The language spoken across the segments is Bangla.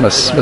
بس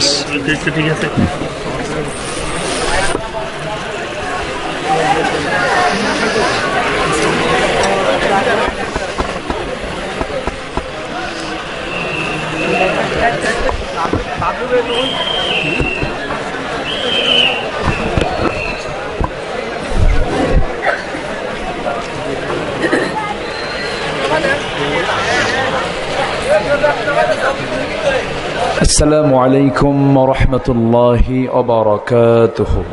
السلام عليكم ورحمة الله وبركاته.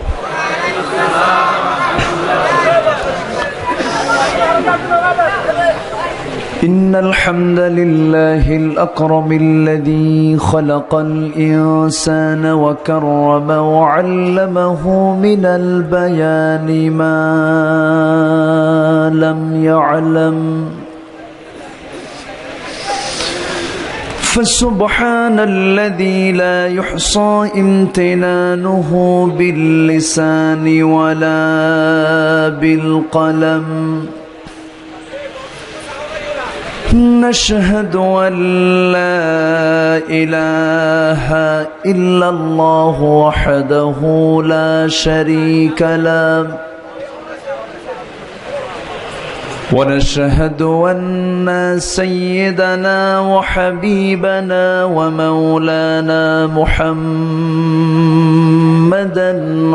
إن الحمد لله الأكرم الذي خلق الإنسان وكرم وعلمه من البيان ما لم يعلم، فسبحان الذي لا يحصى امتنانه باللسان ولا بالقلم. نشهد أن لا إله إلا الله وحده لا شريك له، ونشهد أن سيدنا وحبيبنا ومولانا محمدا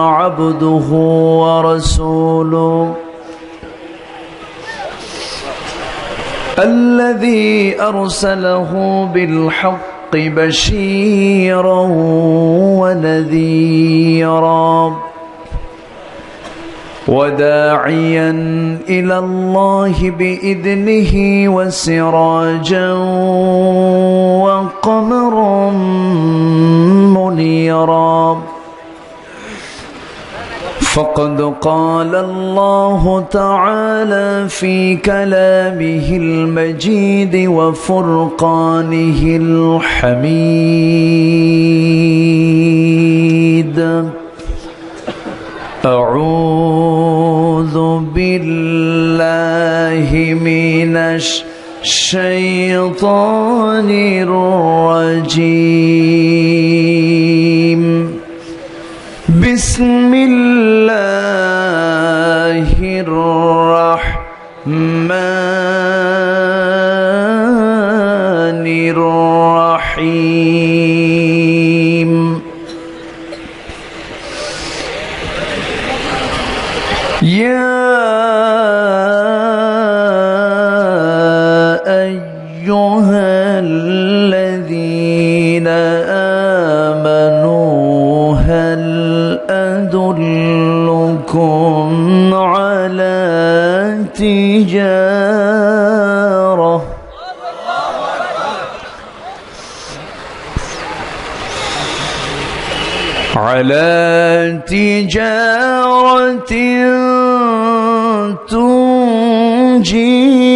عبده ورسوله الذي أرسله بالحق بشيرا ونذيرا وداعيا إلى الله بإذنه وسراجا وقمرا منيرا. فقد قال الله تعالى في كلامه المجيد وفرقانه الحميد: أعوذ بالله من الشيطان الرجيم. بسم الله الرحمن الرحيم. يا أيها الذين آمنوا هل أدلكم على تجارة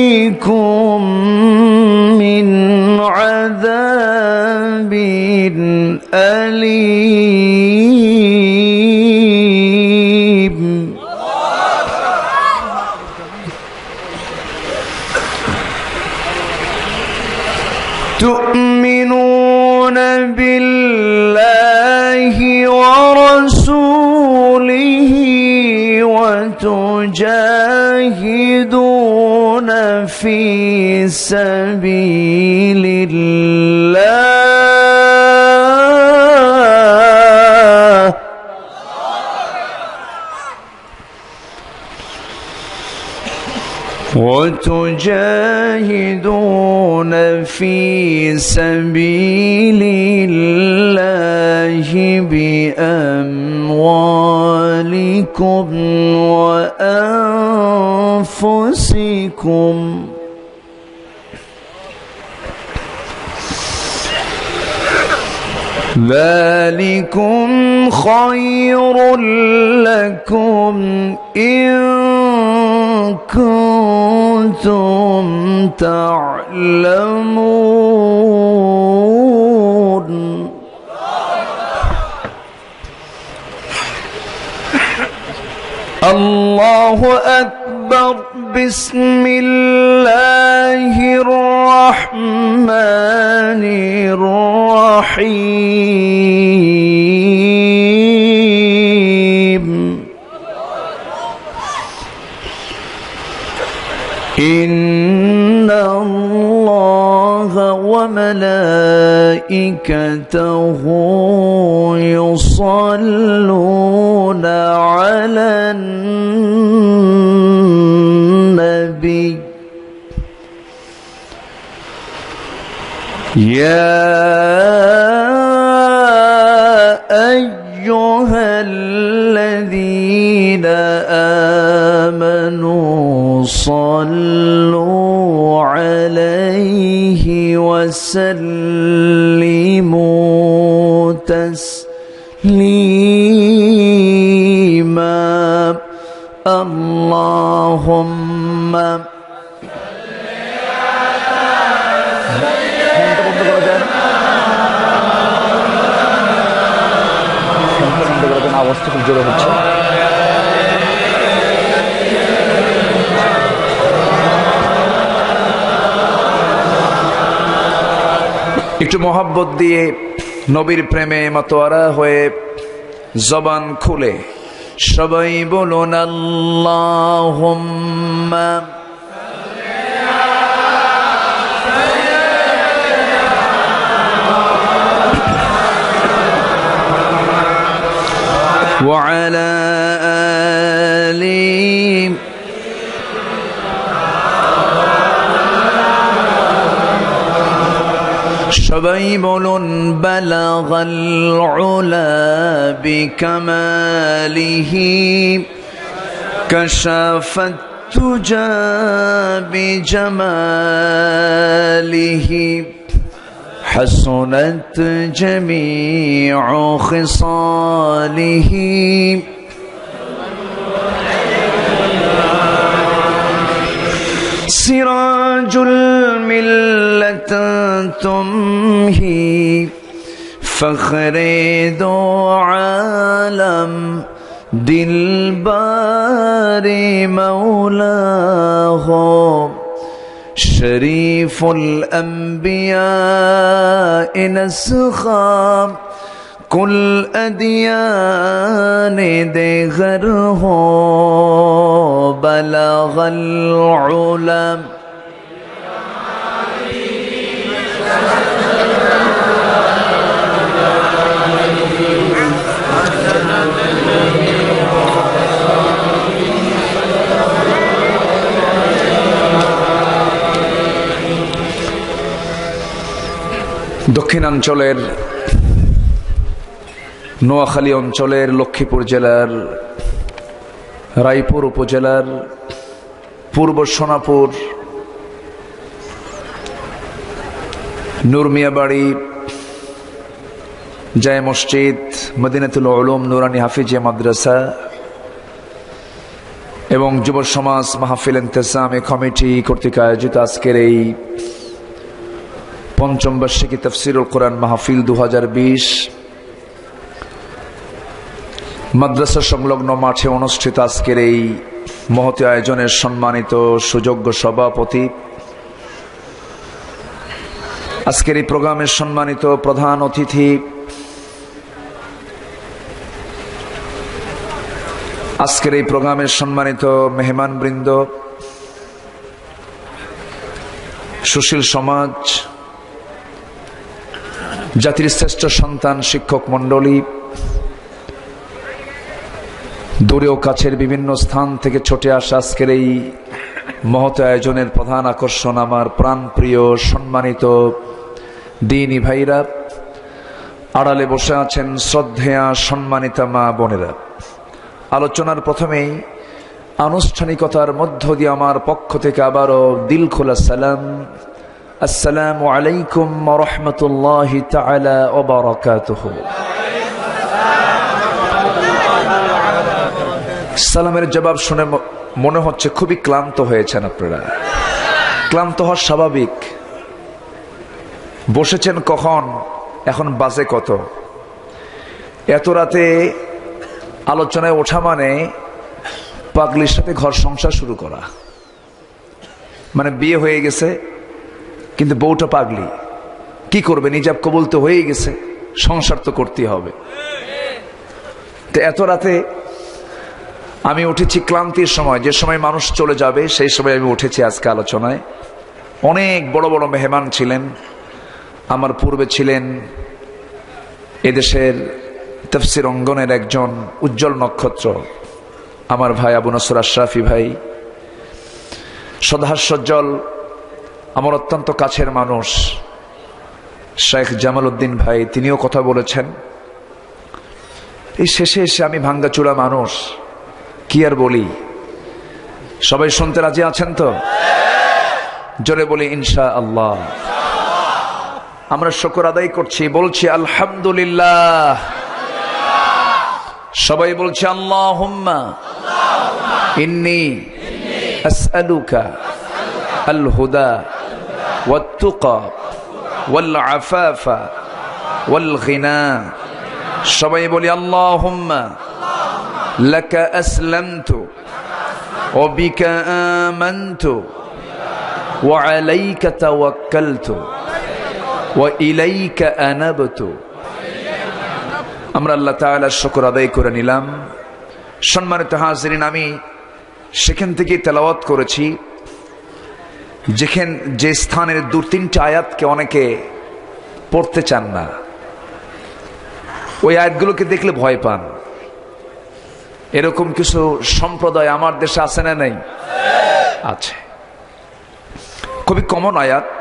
تنجيكم من عذاب أليم. تؤمنون بالله ورسوله وتجاهدون في سبيل الله بأموالكم وأنفسكم. ذلكم خير لكم إن كنتم تعلمون. الله أكبر. بسم الله الرحمن الرحيم. الرحيم إن الله وملائكته يصلون على النبي يا أيها الذين آمنوا صلوا عليه وسلموا تسليما اللهم আওয়াজটা খুব জোরে হচ্ছে। একটু মোহাব্বত দিয়ে নবীর প্রেমে মাতোয়ারা হয়ে জবান খুলে সবাই বলুন আল্লাহুম্মা وعلى آله সবাই বলুন বালাগাল উলা বিকামালিহি কাশাফাত তুজা বিজামালিহি حسنت جميع خصاله سراج الملة تمهي فخر دو عالم دلبار مولاه شريف الأنبياء نسخا كل أديان دگر ہو بلغ العلم দক্ষিণাঞ্চলের নোয়াখালী অঞ্চলের লক্ষ্মীপুর জেলার রায়পুর উপজেলার পূর্ব সোনাপুর নুরমিয়াবাড়ি জায়ে মসজিদ মদিনাতুল উলুম নুরানি হাফিজিয়া মাদ্রাসা এবং যুব সমাজ মাহফিল ইন্তেজামী কমিটি কর্তৃক আয়োজিত আজকের এই পঞ্চম বার্ষিকী তাফসীরুল কোরআন মাহফিল 2020 মাদ্রাসা সংলগ্ন মাঠে অনুষ্ঠিত আজকের এই মহতী আয়োজনের সম্মানিত সুযোগ্য সভাপতি, আজকের এই প্রোগ্রামের সম্মানিত প্রধান অতিথি, আজকের এই প্রোগ্রামের সম্মানিত মেহমানবৃন্দ, সুশীল সমাজ, জাতির শ্রেষ্ঠ সন্তান শিক্ষক মণ্ডলী, দূরে ও কাছের বিভিন্ন স্থান থেকে ছুটে আসা আজকের এই মহৎ আয়োজনের প্রধান আকর্ষণ আমার প্রাণপ্রিয় সম্মানিত দ্বীনী ভাইরা, আড়ালে বসে আছেন শ্রদ্ধেয়া সম্মানিতা মা বোনেরা। আলোচনার প্রথমেই আনুষ্ঠানিকতার মধ্য দিয়ে আমার পক্ষ থেকে আবারও দিল খোলা সালাম, আসসালামু আলাইকুম ওয়া রাহমাতুল্লাহি তাআলা ওয়া বারাকাতুহু। সালামের জবাব শুনে মনে হচ্ছে খুবই ক্লান্ত হয়েছেন আপনারা। ক্লান্ত হওয়া স্বাভাবিক। বসেছেন কখন, এখন বাজে কত? এত রাতে আলোচনায় ওঠা মানে পাগলির সাথে ঘর সংসার শুরু করা, মানে বিয়ে হয়ে গেছে কিন্তু বউটা পাগলি। কি করবেন, ইজাব কবুল তো হয়ে গেছে, সংসার তো করতে হবে। তো এত রাতে আমি উঠেছি ক্লান্তির সময়, যে সময় মানুষ চলে যাবে সেই সময় আমি উঠেছি আজকে আলোচনায়। অনেক বড় বড় মেহমান ছিলেন, আমার পূর্বে ছিলেন এদেশের তাফসীর অঙ্গনের একজন উজ্জ্বল নক্ষত্র আমার ভাই আবু নসর আশরাফি ভাই, সদাহাস্যজ্জ্বল আমার অত্যন্ত কাছের মানুষ শেখ জামাল উদ্দিন ভাই, তিনিও কথা বলেছেন। এই শেষে এসে আমি ভাঙ্গাচুরা মানুষ, কি আর বলি। সবাই শুনতে রাজি আছেন তো? জোরে বলি ইনশাআল্লাহ। আমরা শুকর আদায় করছি, বলছি আলহামদুলিল্লাহ। সবাই বলছি আল্লাহুম্মা ইন্নী আসআলুকা আল হুদা ওয়াত তুকা ওয়াল আফাফা ওয়াল গিনা। সবাই বলি আল্লাহুম্মা লাকা আসলামতু ওয়া বিকা আমানতু ওয়া আলাইকা তাওয়াক্কালতু ওয়া ইলাইকা আনাবতু। আমরা আল্লাহ তাআলার শুকর আদায় করে নিলাম। সম্মানিত হাজিরিন, আমি সেখান থেকে তেলাওয়াত করেছি যে স্থানের 2-3টা আয়াতকে অনেকে পড়তে চান না, ওই আয়াতগুলোকে দেখলে ভয় পান। এরকম কিছু সম্প্রদায় আমার দেশে আছে না নাই? আছে। খুবই কমন আয়াত।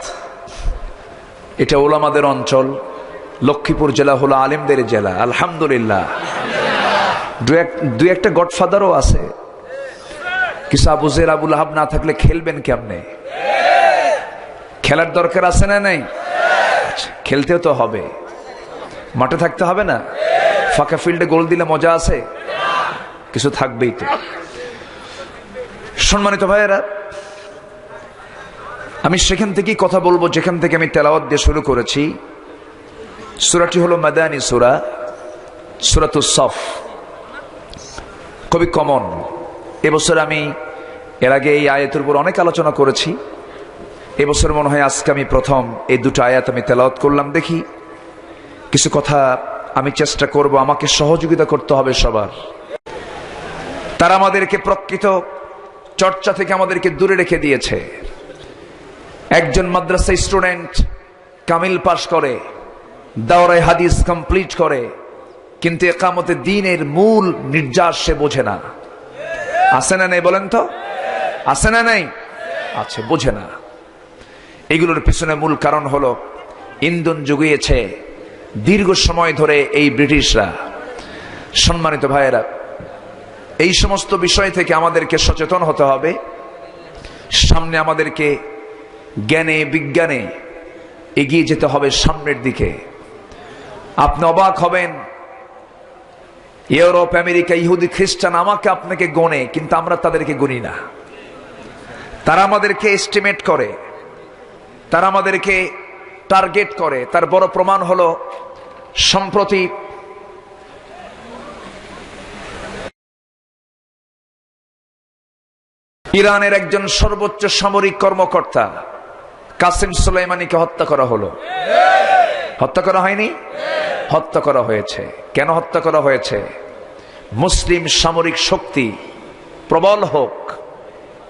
এটা ওলামাদের অঞ্চল, লক্ষ্মীপুর জেলা হলো আলেমদের জেলা, আলহামদুলিল্লাহ। দু একটা গডফাদারও আছে। কিছু আবু জের আবু লাহাব না থাকলে খেলবেন কেমনে? খেলার দরকার আছে না নাই? খেলতেও তো হবে, মাঠে থাকতে হবে না? ফাঁকা ফিল্ডে গোল দিলে মজা আছে? কিছু থাকবেই তো। সম্মানিত ভাইয়েরা, আমি সেখান থেকেই কথা বলবো যেখান থেকে আমি তেলাওয়াত দিয়ে শুরু করেছি। সূরাটি হলো মাদানী সূরা, সূরাতুস সফ। খুবই কমন। এবছর আমি এর আগে এই আয়াতের উপর অনেক আলোচনা করেছি। এবছর মনে হয় আজকে আমি প্রথম এই 2টা আয়াত আমি তেলাওয়াত করলাম। দেখি কিছু কথা আমি চেষ্টা করব, আমাকে সহযোগিতা করতে হবে সবার। তারা আমাদেরকে প্রকৃত চর্চা থেকে আমাদেরকে দূরে রেখে দিয়েছে। একজন মাদ্রাসা স্টুডেন্ট কামিল পাশ করে, দাওরায়ে হাদিস কমপ্লিট করে, কিন্তু ইকামতে দ্বীনের মূল নির্যাস সে বোঝে না। আছে না নাই বলেন তো? আছে না নাই? আছে, বোঝে না। এগুলোর পিছনে মূল কারণ হলো ইন্ধন জুগিয়েছে দীর্ঘ সময় ধরে এই ব্রিটিশরা। সম্মানিত ভাইয়েরা, এই সমস্ত বিষয় থেকে আমাদেরকে সচেতন হতে হবে। সামনে আমাদেরকে জ্ঞানে বিজ্ঞানে এগিয়ে যেতে হবে সামনের দিকে। আপনি অবাক হবেন, ইউরোপ, আমেরিকা, ইহুদি, খ্রিস্টান আমাকে আপনাকে গণে, কিন্তু আমরা তাদেরকে গুনি না। তারা আমাদেরকে এস্টিমেট করে, তারা আমাদেরকে টার্গেট করে। তার বড় প্রমাণ হলো সম্প্রতি ইরানের একজন সর্বোচ্চ সামরিক কর্মকর্তা কাসেম সুলাইমানিকে হত্যা করা হলো। হত্যা করা হয়নি? হত্যা করা হয়েছে। কেন হত্যা করা হয়েছে? মুসলিম সামরিক শক্তি প্রবল হোক,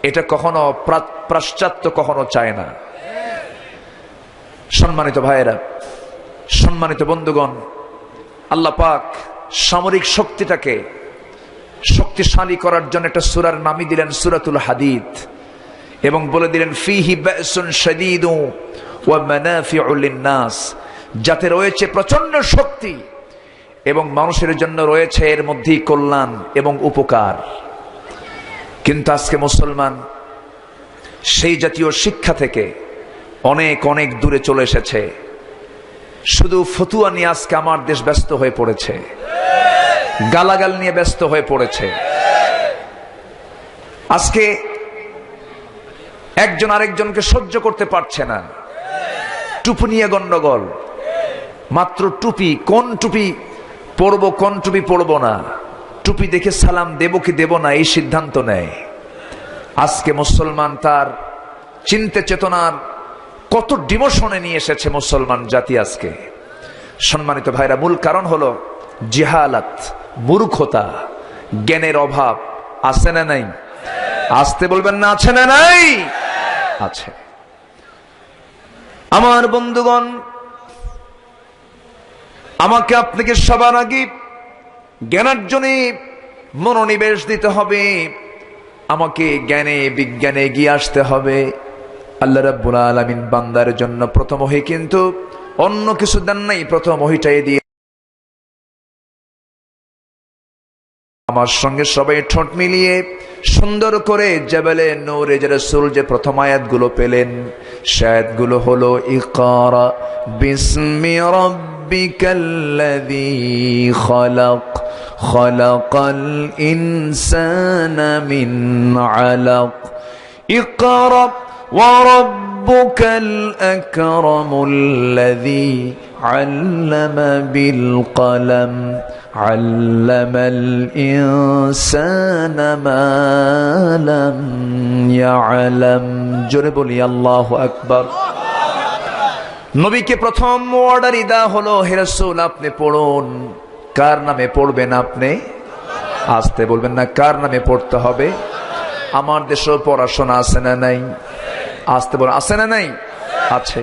এটা কখনো পাশ্চাত্য কখনো চায় না। সম্মানিত ভাইয়েরা, সম্মানিত বন্ধুগণ, আল্লাহ পাক সামরিক শক্তিটাকে শক্তিশালী করার জন্য একটা সূরার নামই দিলেন সূরাতুল হাদিদ, এবং বলে দিলেন ফিহি বাসুন শাদীদু ওয়া মানাফিউ লিন-নাস, যাতে রয়েছে প্রচন্ড শক্তি এবং মানুষের জন্য রয়েছে এর মধ্যেই কল্যাণ এবং উপকার। কিন্তু আজকে মুসলমান সেই জাতীয় শিক্ষা থেকে অনেক অনেক দূরে চলে এসেছে। শুধু ফতুয়া নিয়ে আজকে আমার দেশ ব্যস্ত হয়ে পড়েছে, গালাগাল নিয়ে ব্যস্ত হয়ে পড়েছে। আজকে একজন আরেকজনকে সহ্য করতে পারছে না। টুপি নিয়ে গন্ডগোল। মাত্র টুপি, কোন টুপি পরবো কোন টুপি পরবো না, টুপি দেখে সালাম দেব কি দেব না এই সিদ্ধান্ত নেয়। আজকে মুসলমান তার চিন্তা চেতনার কত ডিমোশনে নিয়ে এসেছে মুসলমান জাতি আজকে। সম্মানিত ভাইরা, মূল কারণ হলো জিহালাত, মূর্খতা, জ্ঞানের অভাব। আছে না নাই? আসতে বলবেন না, আছে না নাই? আছে। আমার বন্ধুগণ, আমাকে আপনাকে সবার আগে জ্ঞানার্জনে মনোনিবেশ দিতে হবে। আমাকে জ্ঞানে বিজ্ঞানে এগিয়ে আসতে হবে। আল্লাহ রাব্বুল আলামিন বান্দার জন্য প্রথম ওহী কিন্তু অন্য কিছু দেন নাই, প্রথম ওহীটাই দিয়ে। আমার সঙ্গে সবাই ঠোঁট মিলিয়ে সুন্দর করে জাবালে নূরে যে রাসূল যে প্রথম আয়াতগুলো পেলেন, সে আয়াতগুলো হলো ইকরা বিসমি রাব্বিকাল্লাযী খালাক খালাকাল ইনসানা মিন আলাক ইকরা ওয়া রাব্বুকাল আকরামুল্লাযী আল্লামা বিল কলম আল্লামাল ইনসানা মা লাম ইয়ালাম। জোরে বলি আল্লাহু আকবার। নবীকে প্রথম অর্ডারই দেওয়া হলো, হে রাসূল আপনি পড়ুন। কার নামে পড়বেন আপনি? আসতে বলবেন না, কার নামে পড়তে হবে? আমার দেশেও পড়াশোনা আছে না নাই? আসতে বল, আছে না নাই? আছে।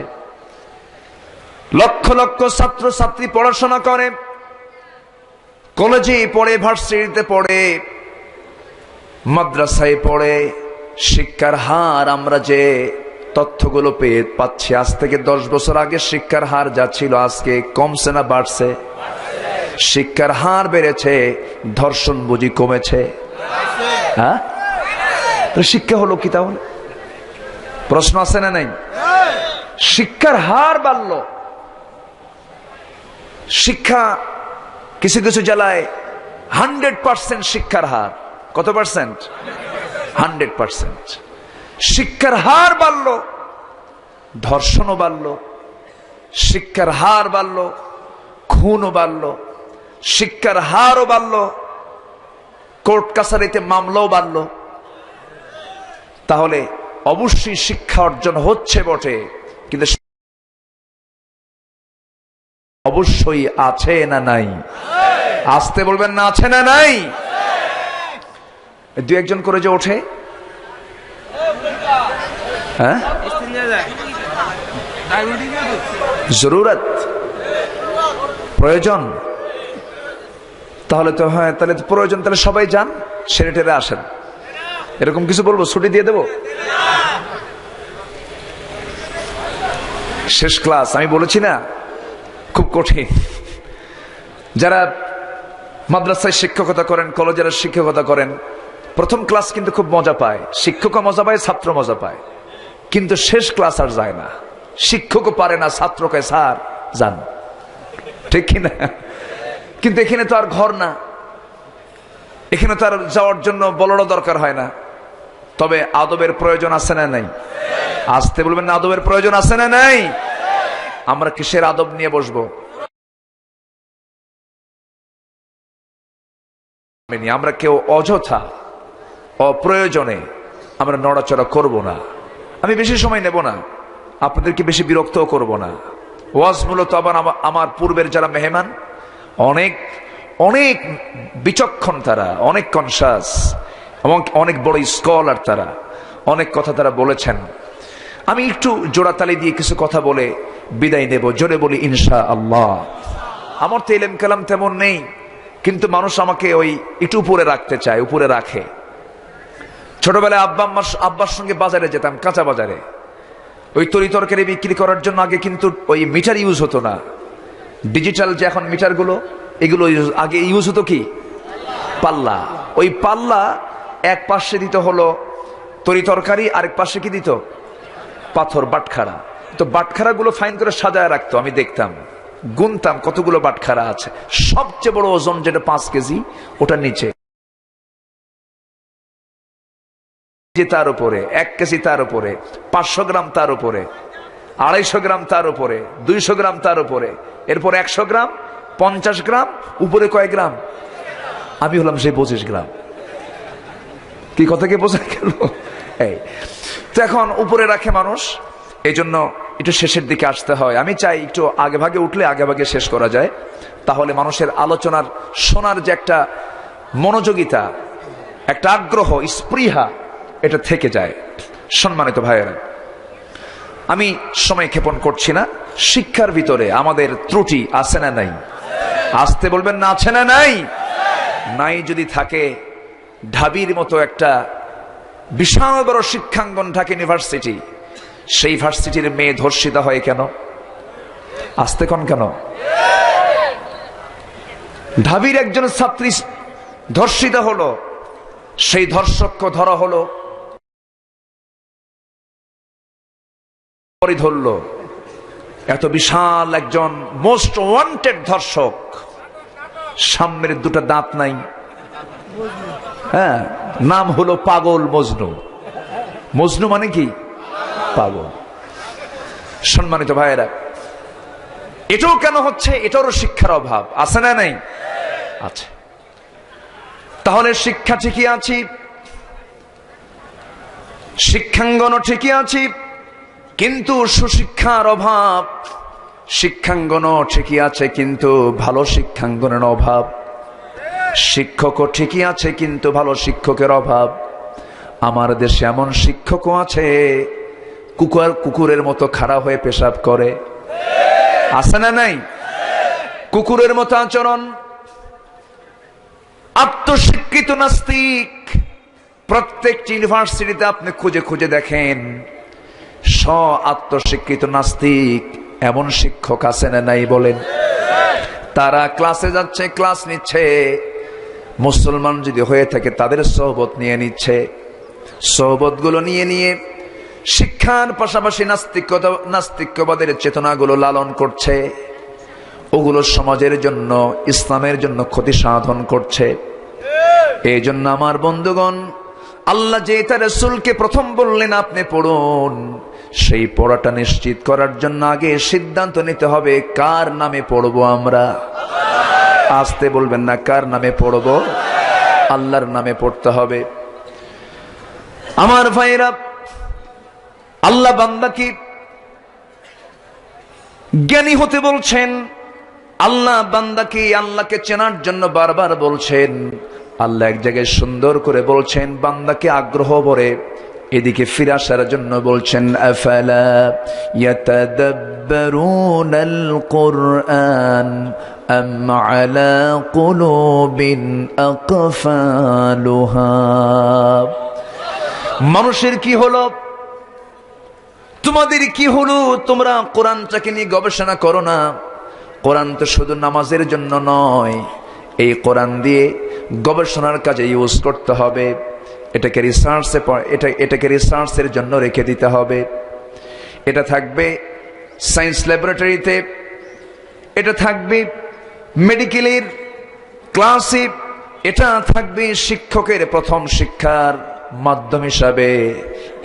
লক্ষ লক্ষ ছাত্র ছাত্রী পড়াশোনা করে, কলেজে পড়ে, ভার্সিটিতে পড়ে, মাদ্রাসায় পড়ে। শিক্ষার হার আমরা যে তথ্যগুলো পেয়ে পাচ্ছি, আজ থেকে 10 বছর আগে শিক্ষার হার যা ছিল আজকে কমছে না বাড়ছে? শিক্ষার হার বেড়েছে, ধর্ষণ বুঝি কমেছে? হ্যাঁ, তো শিক্ষা হলো কি তাহলে? প্রশ্ন আছে না নাই? শিক্ষার হার বাড়লো। শিক্ষা কিছু কিছু জেলায় 100% শিক্ষার হার। কত পার্সেন্ট? 100%। শিক্ষার হার বাড়লো, ধর্ষণও বাড়লো। শিক্ষার হার বাড়লো, খুনও বাড়লো। শিক্ষার হারও বাড়লো, কোর্ট কাছারিতে মামলাও বাড়লো। তাহলে অবশ্যই শিক্ষা অর্জন হচ্ছে বটে, কিন্তু অবশ্যই আছে না নাই? আসতে বলবেন না, আছে না নাই? দু একজন করে যে ওঠে, হ্যাঁ, জরুরত, প্রয়োজন। তাহলে তো হ্যাঁ, তাহলে তো প্রয়োজন, তাহলে সবাই যান, সেরে টেরে আসেন। এরকম কিছু বলবো, ছুটি দিয়ে দেবো? শেষ ক্লাস, আমি বলেছি না খুব কঠিন। যারা মাদ্রাসায় শিক্ষকতা করেন, কলেজের শিক্ষকতা করেন, প্রথম ক্লাস কিন্তু খুব মজা পায়। শিক্ষকও মজা পায়, ছাত্র মজা পায়, কিন্তু শেষ ক্লাস আর যায় না। শিক্ষকও পারে না, ছাত্রকে স্যার যান, ঠিক কিনা? কিন্তু এখানে তো আর ঘর না, এখানে তো আর যাওয়ার জন্য বলারও দরকার হয় না। তবে আদবের প্রয়োজন আছে না নাই? আসতে বলবেন না, আদবের প্রয়োজন আছে না নাই? আমরা কিসের আদব নিয়ে বসবো? আমরা কেউ অযথা অপ্রয়োজনে আমরা নড়াচড়া করব না। আমি বেশি সময় নেব না, আপনাদেরকে বেশি বিরক্তও করব না। ওয়াজ মূলত আবার আমার পূর্বের যারা মেহমান, অনেক অনেক বিচক্ষণ, তারা অনেক কনসাস এবং অনেক বড় স্কলার, তারা অনেক কথা তারা বলেছেন। আমি একটু জোড়াতালি দিয়ে কিছু কথা বলে বিদায় নেব। জোরে বলি ইনশাআল্লাহ। আমার তো ইলম কালাম তেমন নেই, কিন্তু মানুষ আমাকে ওই একটু উপরে রাখতে চায়, উপরে রাখে। ছোটবেলায় আব্বার সঙ্গে বাজারে যেতাম, কাঁচা বাজারে। ওই তরি তরকারি বিক্রি করার জন্য আগে কিন্তু ওই মিটার ইউজ হতো না, ডিজিটাল যে এখন মিটারগুলো, এগুলো আগে ইউজ হতো কি? পাল্লা। ওই পাল্লা এক পাশে দিত হলো তরি তরকারি, আরেক পাশে কি দিত? পাথর, বাটখারা। তো বাটখারা গুলো ফাইন করে সাজায় রাখতো। আমি দেখতাম, গুনতাম কতগুলো বাটখারা আছে। সবচেয়ে বড় ওজন যেটা 5 কেজি, ওটা নিচে, তার উপরে 1 কেজি, তার উপরে 500 গ্রাম, তার উপরে 250 গ্রাম, তার উপরে 200 গ্রাম, তার উপরে এরপর 100 গ্রাম, 50 গ্রাম, উপরে কয় গ্রাম? আমি হলাম সেই 25 গ্রাম। কি কথা কি বোঝা গেল? এই তো এখন উপরে রাখে মানুষ, এই জন্য একটু শেষের দিকে আসতে হয়। আমি চাই একটু আগে ভাগে উঠলে আগে ভাগে শেষ করা যায়, তাহলে মানুষের আলোচনার শোনার যে একটা মনোযোগিতা, একটা আগ্রহ, স্পৃহা, এটা থেকে যায়। সম্মানিত ভাইয়েরা, আমি সময় ক্ষেপণ করছি না। শিক্ষার ভিতরে আমাদের ত্রুটি আছে না নাই? আসতে বলবেন না, আছে না নাই? নাই যদি থাকে, ঢাবির মতো একটা বিশাল বড় শিক্ষাঙ্গন থাকে ইউনিভার্সিটি, সেই ভার্সিটির মেয়ে ধর্ষিত হয় কেন? আসতে কোন কেন? ঢাবির একজন ছাত্রী ধর্ষিত হলো, সেই ধর্ষককে ধরা হলো, ধরল এত বিশাল একজন মোস্ট ওয়ান্টেড ধর্ষক, সামনের দুটো দাঁত নাই, হ্যাঁ, নাম হলো পাগল মজনু। মজনু মানে কি? পাগল। সম্মানিত ভাইয়েরা, এটাও কেন হচ্ছে? এটারও শিক্ষার অভাব আছে না নাই? আছে। তাহলে শিক্ষা ঠিকই আছি, শিক্ষাঙ্গনও ঠিকই আছি, কিন্তু সুশিক্ষার অভাব। শিক্ষাঙ্গনও ঠিকই আছে, কিন্তু ভালো শিক্ষাঙ্গনের অভাব। শিক্ষকও ঠিকই আছে, কিন্তু ভালো শিক্ষকের অভাব। আমার দেশে এমন শিক্ষকও আছে কুকুরের মতো খাড়া হয়ে পেশাব করে, আছে না নাই? কুকুরের মতো আচরণ। আত্মশিক্ষিত নাস্তিক প্রত্যেকটি ইউনিভার্সিটিতে আপনি খুঁজে খুঁজে দেখেন, আত্মশিক্ষিত নাস্তিক এমন শিক্ষক আছে না নাই বলেন? তারা ক্লাসে যাচ্ছে, ক্লাস নিচ্ছে, মুসলমান যদি হয়ে থাকে তাদের সোহবত নিয়ে নিচ্ছে, সোহবত গুলো নিয়ে নিয়ে শিক্ষার পাশাপাশি নাস্তিক্যবাদের চেতনাগুলো লালন করছে। ওগুলো সমাজের জন্য, ইসলামের জন্য ক্ষতি সাধন করছে। এই জন্য আমার বন্ধুগণ, আল্লাহ যে তার রাসূলকে প্রথম বললেন আপনি পড়ুন, সেই পড়াটা নিশ্চিত করার জন্য আগে সিদ্ধান্ত নিতে হবে কার নামে পড়বো আমরা। আসতে বলবেন না, কার নামে পড়বো? আল্লাহর নামে পড়তে হবে। আমার ভাইরা, আল্লাহ বান্দাকে জ্ঞানী হতে বলছেন। আল্লাহ বান্দাকে আল্লাহকে চেনার জন্য বারবার বলছেন। আল্লাহ এক জায়গায় সুন্দর করে বলছেন, বান্দাকে আগ্রহ ভরে এদিকে ফিরে আসার জন্য বলছেন, আফালা ইয়াতাদাব্বারুনাল কুরআন আম আলা কুলুবিন আকফালুহা। মানুষের কি হলো, তোমাদের কি হলো? তোমরা কোরআনটাকে নিয়ে গবেষণা করো না। কোরআন তো শুধু নামাজের জন্য নয়, এই কোরআন দিয়ে গবেষণার কাজে ইউজ করতে হবে। এটাকে রিসার্চের জন্য রেখে দিতে হবে। এটা থাকবে সায়েন্স ল্যাবরেটরিতে, এটা থাকবে মেডিকেলের ক্লাসে, এটা থাকবে শিক্ষকের প্রথম শিক্ষার মাধ্যম হিসাবে।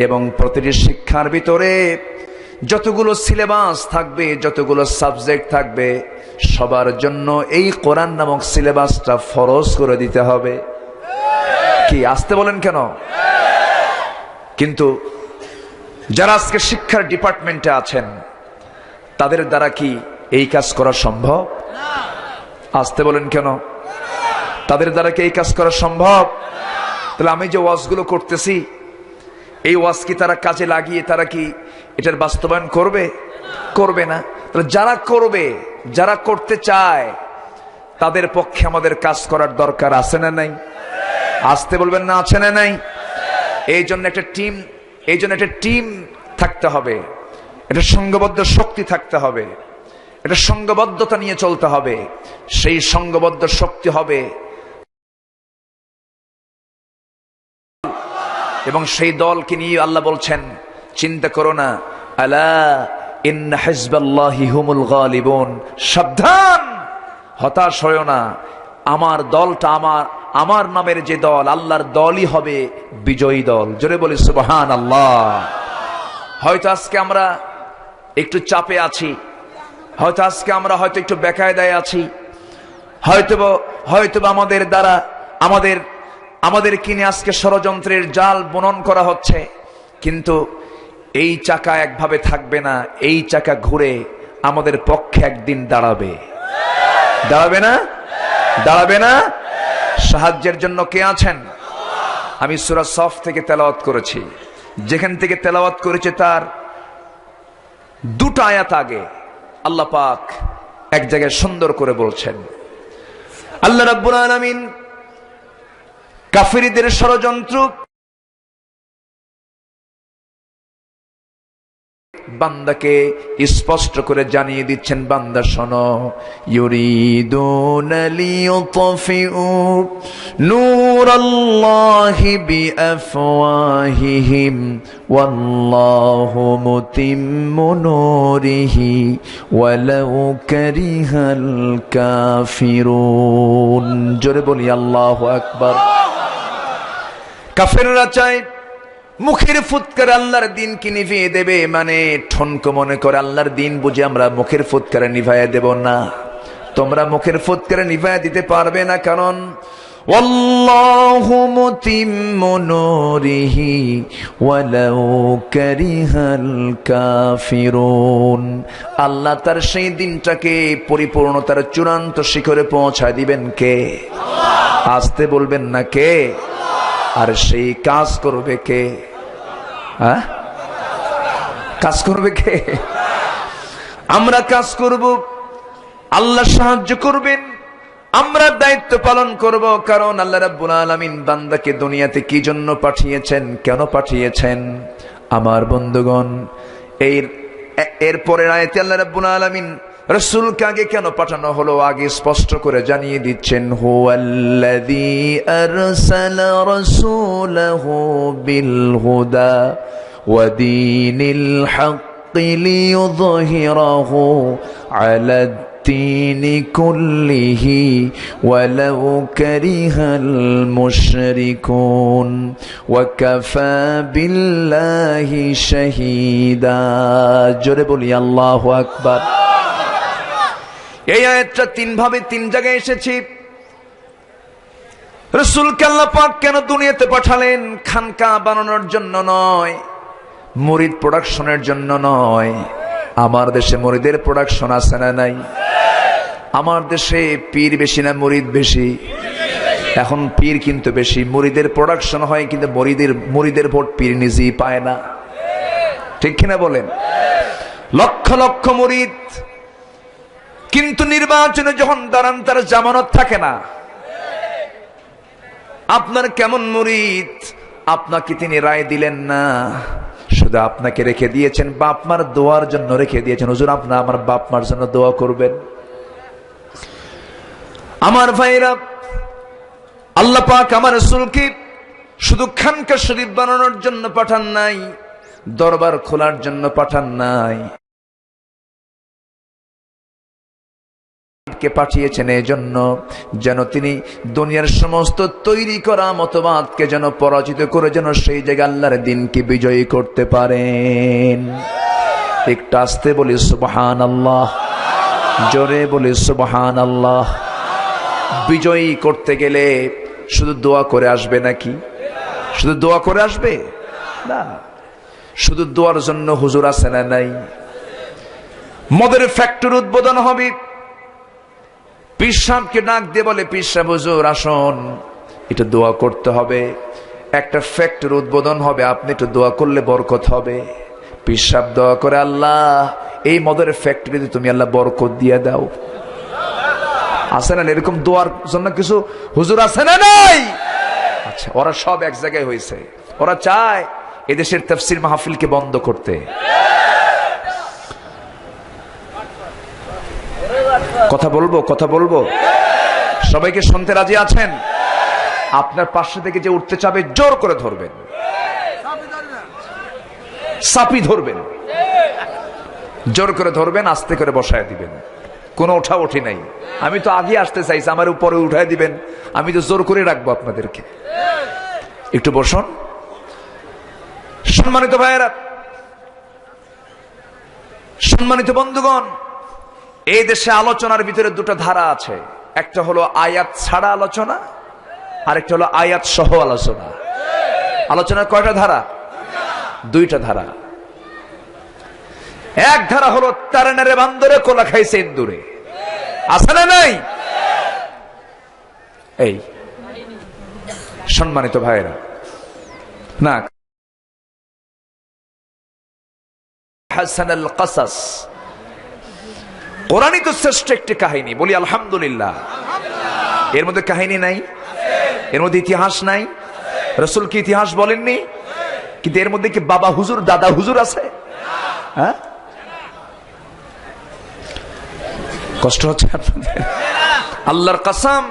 এবং প্রতিটি শিক্ষার ভিতরে যতগুলো সিলেবাস থাকবে, যতগুলো সাবজেক্ট থাকবে, সবার জন্য এই কোরআন নামক সিলেবাসটা ফরজ করে দিতে হবে। কি আসতে বলেন কেন? কিন্তু যারা আজকে শিক্ষার ডিপার্টমেন্টে আছেন, তাদের দ্বারা কি এই কাজ করা সম্ভব? আসতে বলেন কেন? তাদের দ্বারা কি এই কাজ করা সম্ভব? তাহলে আমি যে ওয়াজগুলো করতেছি, এই ওয়াজ কি তারা কাজে লাগিয়ে তারা কি এটার বাস্তবায়ন করবে? করবে না। তাহলে যারা করবে, যারা করতে চায়, তাদের পক্ষে আমাদের কাজ করার দরকার আছে না নাই? আসতে বলবেন না, আছে না নাই? এই জন্য একটা টিম থাকতে হবে, এটা সংঘবদ্ধ শক্তি থাকতে হবে, এটা সংঘবদ্ধতা নিয়ে চলতে হবে। সেই সংঘবদ্ধ শক্তি হবে এবং সেই দলকে নিয়ে আল্লাহ বলছেন, চিন্তা করো না, আলা ইন্না হিজবাল্লাহি হুমুল গালিবুন, সাবধান, হতাশ হয়ো না, আমার দলটা, আমার নামের যে দল, আল্লাহর দলই হবে বিজয়ী দল। জোরে বলি সুবহানাল্লাহ। হয়তো আজকে আমরা একটু চাপে আছি, হয়তো আজকে আমরা হয়তো একটু বেকায়দায় আছি, হয়তো আমাদের দ্বারা আমাদের কিনে আজকে ষড়যন্ত্রের জাল বুনন করা হচ্ছে। কিন্তু এই চাকা একভাবে থাকবে না, এই চাকা ঘুরে আমাদের পক্ষে একদিন দাঁড়াবে। দাঁড়াবে না? দাঁড়াবে না? সাহায্যের জন্য কে আছেন? আমি সূরা সফ থেকে তেলাওয়াত করেছি, যেখান থেকে তেলাওয়াত করেছে তার দুটো আয়াত আগে আল্লাহ পাক এক জায়গায় সুন্দর করে বলছেন, আল্লাহ রাব্বুল আলামিন কাফিরদের ষড়যন্ত্র বান্দাকে স্পষ্ট করে জানিয়ে দিচ্ছেন, বান্দা শোনো, ইউরিদুনা লিইউতফিউ নূরাল্লাহি বিআফওয়াহিহিম ওয়াল্লাহু মুতিম্মু নূরিহি ওয়ালাউ কারিহাল কাফিরুন। জোরে বলি আল্লাহু আকবার। কাফেররা চায় মুখের ফুৎকারে আল্লাহর দিন কি নিভিয়ে দেবে, মানে ঠনক মনে করে আল্লাহর দিন বুঝে আমরা মুখের ফুৎকারে নিভাইয়া দেব না। তোমরা মুখের ফুৎকারে নিভাইয়া দিতে পারবে না, কারণ আল্লাহু মুতিম্মু নূরিহি ওয়ালাউ কারিহাল কাফিরুন। আল্লাহ তার সেই দিনটাকে পরিপূর্ণতার চূড়ান্ত শিখরে পৌঁছায় দিবেন কে? আসতে বলবেন না কে? আর সেই কাজ করবে কে? হ্যাঁ, কাজ করবে কে? আমরা কাজ করব, আল্লাহ সাহায্য করবেন, আমরা দায়িত্ব পালন করব। কারণ আল্লাহ রাব্বুল আলামিন বান্দাকে দুনিয়াতে কি জন্য পাঠিয়েছেন, কেন পাঠিয়েছেন? আমার বন্ধুগণ, এর পরের আয়াতে আল্লাহ রাব্বুল আলামিন রাসূলকে আগে কেন পাঠানো হলো আগে স্পষ্ট করে জানিয়ে দিচ্ছেন, হুয়াল্লাযী আরসালা রাসূলাহু বিল হুদা ওয়া দীনিল হাক্কি লিইয়ুযহিরাহু আলাদ দ্বীনি কুল্লিহি ওয়ালাউ কারিহাল মুশরিকুন ওয়া কাফা বিল্লাহি শাহীদা। জোরে বলি আল্লাহু আকবার। এই আয়াতটা তিন ভাবে তিন জায়গায় এসেছে। রাসূলকে আল্লাহ পাক কেন দুনিয়াতে পাঠালেন? খানকা বানানোর জন্য নয়, মুরিদ প্রোডাকশনের জন্য নয়। আমার দেশে মুরিদের প্রোডাকশন আছে না নাই? আমার দেশে পীর বেশি না মুরিদ বেশি? এখন পীর কিন্তু বেশি, মুরিদের প্রোডাকশন হয়, কিন্তু মুরিদের ভোট পীর নিজেই পায় না। ঠিক কিনা বলেন? লক্ষ লক্ষ মুরিদ, কিন্তু নির্বাচনে যখন দাঁড়ান তার জামানত থাকে না। আপনার কেমন মুরিদ? আপনাকে তিনি রায় দিলেন না, শুধু আপনাকে রেখে দিয়েছেন বাপ মার দোয়ার জন্য রেখে দিয়েছেন। হুজুর আপনি আমার বাপ মার জন্য দোয়া করবেন। আমার ভাইরা, আল্লাহ পাক আমার রাসূলকে শুধু খানকা শরীফ বানানোর জন্য পাঠান নাই, দরবার খোলার জন্য পাঠান নাই, কে পাঠিয়েছেন এই জন্য যেন তিনি দুনিয়ার সমস্ত তৈরি করা মতবাদকে যেন পরাজিত করে যেন সেই জায়গায় আল্লাহর দ্বীনকে বিজয়ী করতে পারেন। একটু আস্তে বলি সুবহানাল্লাহ, জোরে বলি সুবহানাল্লাহ। বিজয়ী করতে গেলে শুধু দোয়া করে আসবে নাকি? শুধু দোয়া করে আসবে না, শুধু দোয়ার জন্য হুজুর আছে না নাই? মদের ফ্যাক্টরি উদ্বোধন হবে, পীর সাহেবকে ডাক দিয়ে বলে, পীর সাহেব হুজুর আসুন, এটা দোয়া করতে হবে, একটা ফ্যাক্টরি উদ্বোধন হবে, আপনি একটু দোয়া করলে বরকত হবে। পীর সাহেব দোয়া করে, আল্লাহ এই মদের ফ্যাক্টরিতে তুমি আল্লাহ বরকত দিয়ে দাও। আছে না এরকম দোয়ার জন্য কিছু হুজুর আছে না নাই? আচ্ছা, ওরা সব এক জায়গায় হয়েছে, ওরা চায় এদেশের তাফসীর মাহফিলকে বন্ধ করতে। কথা বলবো, কথা বলবো, সবাইকে শুনতে রাজি আছেন? আপনার পাশে থেকে যে উঠতে চাবে জোর করে ধরবেন, চাপি ধরবেন, জোর করে ধরবেন, আস্তে করে বসায় দিবেন, কোনো ওঠা ওঠি নাই। আমি তো আগে আসতে চাইছি, আমার উপরে উঠায় দিবেন, আমি তো জোর করে রাখবো আপনাদেরকে। একটু বসুন। সম্মানিত ভাইয়েরা, সম্মানিত বন্ধুগণ, এই দেশে আলোচনার ভিতরে দুটো ধারা আছে, একটা হলো আয়াত ছাড়া আলোচনা, আরেকটা হলো আয়াত সহ আলোচনা। আলোচনার কয়টা ধারা? দুইটা ধারা। এক ধারা হলো তারানারে বান্দরে কোলা খাইছে ইন্দুরে, আছে না নাই? এই সম্মানিত ভাইরা, না হাসান আল কাসাস, কোরআনই তো শ্রেষ্ঠ একটি কাহিনী, বলি আলহামদুলিল্লাহ। এর মধ্যে কাহিনী নাই, এর মধ্যে ইতিহাস নাই। রাসূল কি ইতিহাস বলেননি? কিন্তু এর মধ্যে কি বাবা হুজুর দাদা হুজুর আছে? হ্যাঁ, কষ্ট হচ্ছে আপনাদের? আল্লাহর কসম,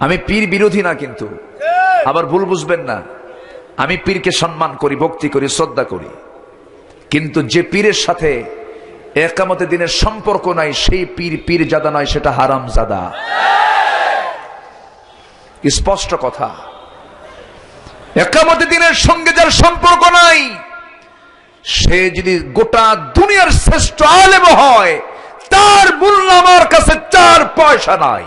আমি পীর বিরোধী না, কিন্তু আবার ভুল বুঝবেন না। আমি পীরকে সম্মান করি, ভক্তি করি, শ্রদ্ধা করি, কিন্তু যে পীরের সাথে একামতে দিনের সম্পর্ক নাই সেই পীর পীর জাদা নয়, সেটা হারাম জাদা। স্পষ্ট কথা। একামতে দিনের সঙ্গে যার সম্পর্ক নাই, সে যদি গোটা দুনিয়ার শ্রেষ্ঠ আলেম হয়, তার মূল্য আমার কাছে 4 পয়সা নাই।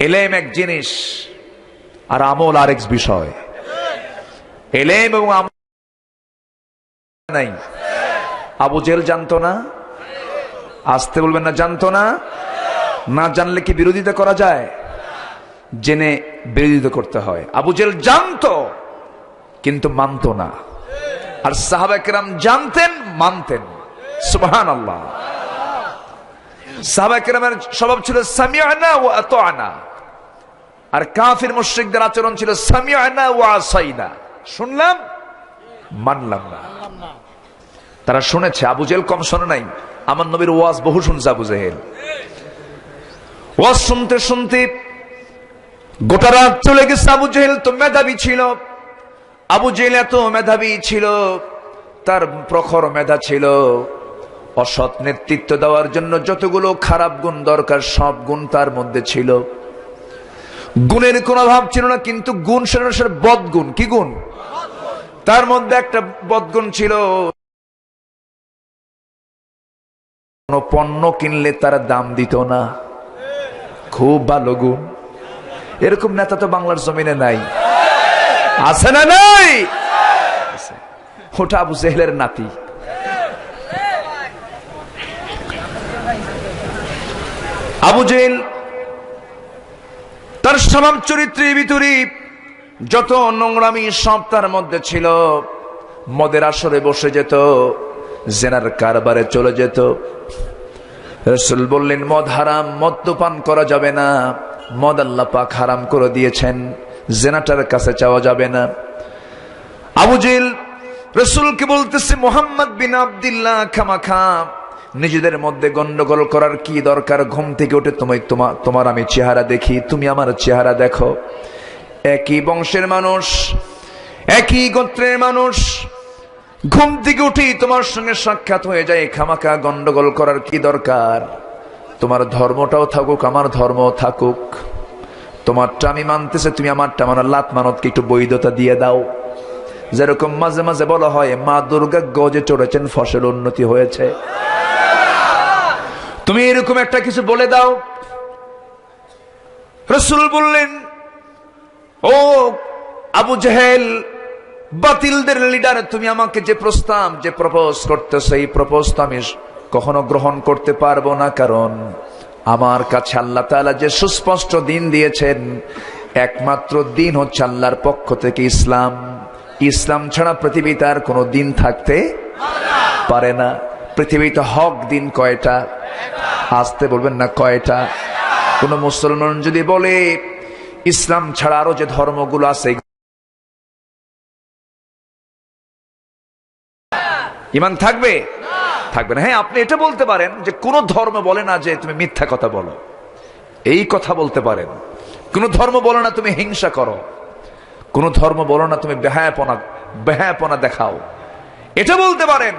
এলেম এক জিনিস আর আমল আরেক বিষয়। এলেম এবং আমল নাই। আবু জেহেল জানতো না? আসতে বলবেন না, জানতো না? না জানলে কি বিরোধিতা করা যায়? জেনে বিরোধিতা করতে হয়। আবু জেহেল জানতো কিন্তু মানতো না, আর সাহাবায়ে কেরাম জানতেন, মানতেন। সুবহানাল্লাহ। সাহাবায়ে কেরামের স্বভাব ছিল সামি'না ওয়া আতা'না, আর কাফির মুশরিকদের আচরণ ছিল সামি'না ওয়া আসাইনা, শুনলাম মানলাম না। তারা শুনেছে, আবু জেহেল কম শোনে নাই। আমার নবীর ওয়াজ বহু শুনছে আবু জেহেল। ওয়াজ শুনতে শুনতে গোটা রাত চলে গেছে। আবু জেহেল তো মেধাবী ছিল। আবু জেহেল এত মেধাবী ছিল, তার প্রখর মেধা ছিল। অসৎ নেতৃত্ব দেওয়ার জন্য যতগুলো খারাপ গুণ দরকার সব গুণ তার মধ্যে ছিল। গুণের কোন অভাব ছিল না, কিন্তু গুণ সেটা বদগুণ। কি গুণ? তার মধ্যে একটা বদগুণ ছিল, কোন পণ্য কিনলে তার দাম দিত না। খুব ভালো গুণ। এরকম নেতা তো বাংলার জমিনে নাই, আছে না নাই? ওটা আবু জেহেলের নাতি। আবু জেহেল তার স্বভাব চরিত্রের ভিতরে যত নোংরামি সব তার মধ্যে ছিল। মদের আসরে বসে যেত, জেনার কারবারে চলে যেত। রাসূল বললেন মদ হারাম, মদ তো পান করা যাবে না, মদ আল্লাহ পাক হারাম করে দিয়েছেন, জেনাটার কাছে চাওয়া যাবে না। আবু জেহেল রাসূলকে বলতেছে, মুহাম্মদ বিন আব্দুল্লাহ, খামাখা নিজেদের মধ্যে গন্ডগোল করার কি দরকার? ঘুম থেকে উঠে তোমার আমি চেহারা দেখি, তুমি আমার চেহারা দেখো। একই বংশের মানুষ, একই গোত্রের মানুষ, ঘুম থেকে উঠি তোমার সঙ্গে সাক্ষাৎ হয়ে যায়, খামাখা গন্ডগোল করার কি দরকার? তোমার ধর্মটাও থাকুক, আমার ধর্মও থাকুক। তোমারটা আমি মানতেছে, তুমি আমারটা মানো। লাত মানতকে একটু বৈধতা দিয়ে দাও। যেরকম মাঝে মাঝে বলা হয়, মা দুর্গা গজে চড়েছেন, ফসল উন্নতি হয়েছে। তুমি এরকম একটা কিছু বলে দাও। রাসূল বললেন, ও আবু জেহেল, বাতিলদের লিডার, তুমি আমাকে যে প্রস্তাব, যে প্রপোজ করতেছো, এই প্রপোজ আমি কখনো গ্রহণ করতে পারবো না। কারণ আমার কাছে আল্লাহ তাআলা যে সুস্পষ্ট দিন দিয়েছেন, একমাত্র দিন হচ্ছে আল্লাহর পক্ষ থেকে ইসলাম। ইসলাম ছাড়া পৃথিবীতে আর কোনো দিন থাকতে পারে না। পৃথিবীতে হক দিন কয়টা? আসতে বলবেন না, কয়টা? কোন মুসলমান যদি বলে ইসলাম ছাড়া আরো যে ধর্মগুলো আছে, ঈমান থাকবে? থাকবে না। হ্যাঁ, আপনি এটা বলতে পারেন যে কোন ধর্ম বলে না যে তুমি মিথ্যা কথা বলো, এই কথা বলতে পারেন। কোন ধর্ম বলে না তুমি হিংসা করো, কোন ধর্ম বলো না তুমি বেহায়াপনা দেখাও, এটা বলতে পারেন।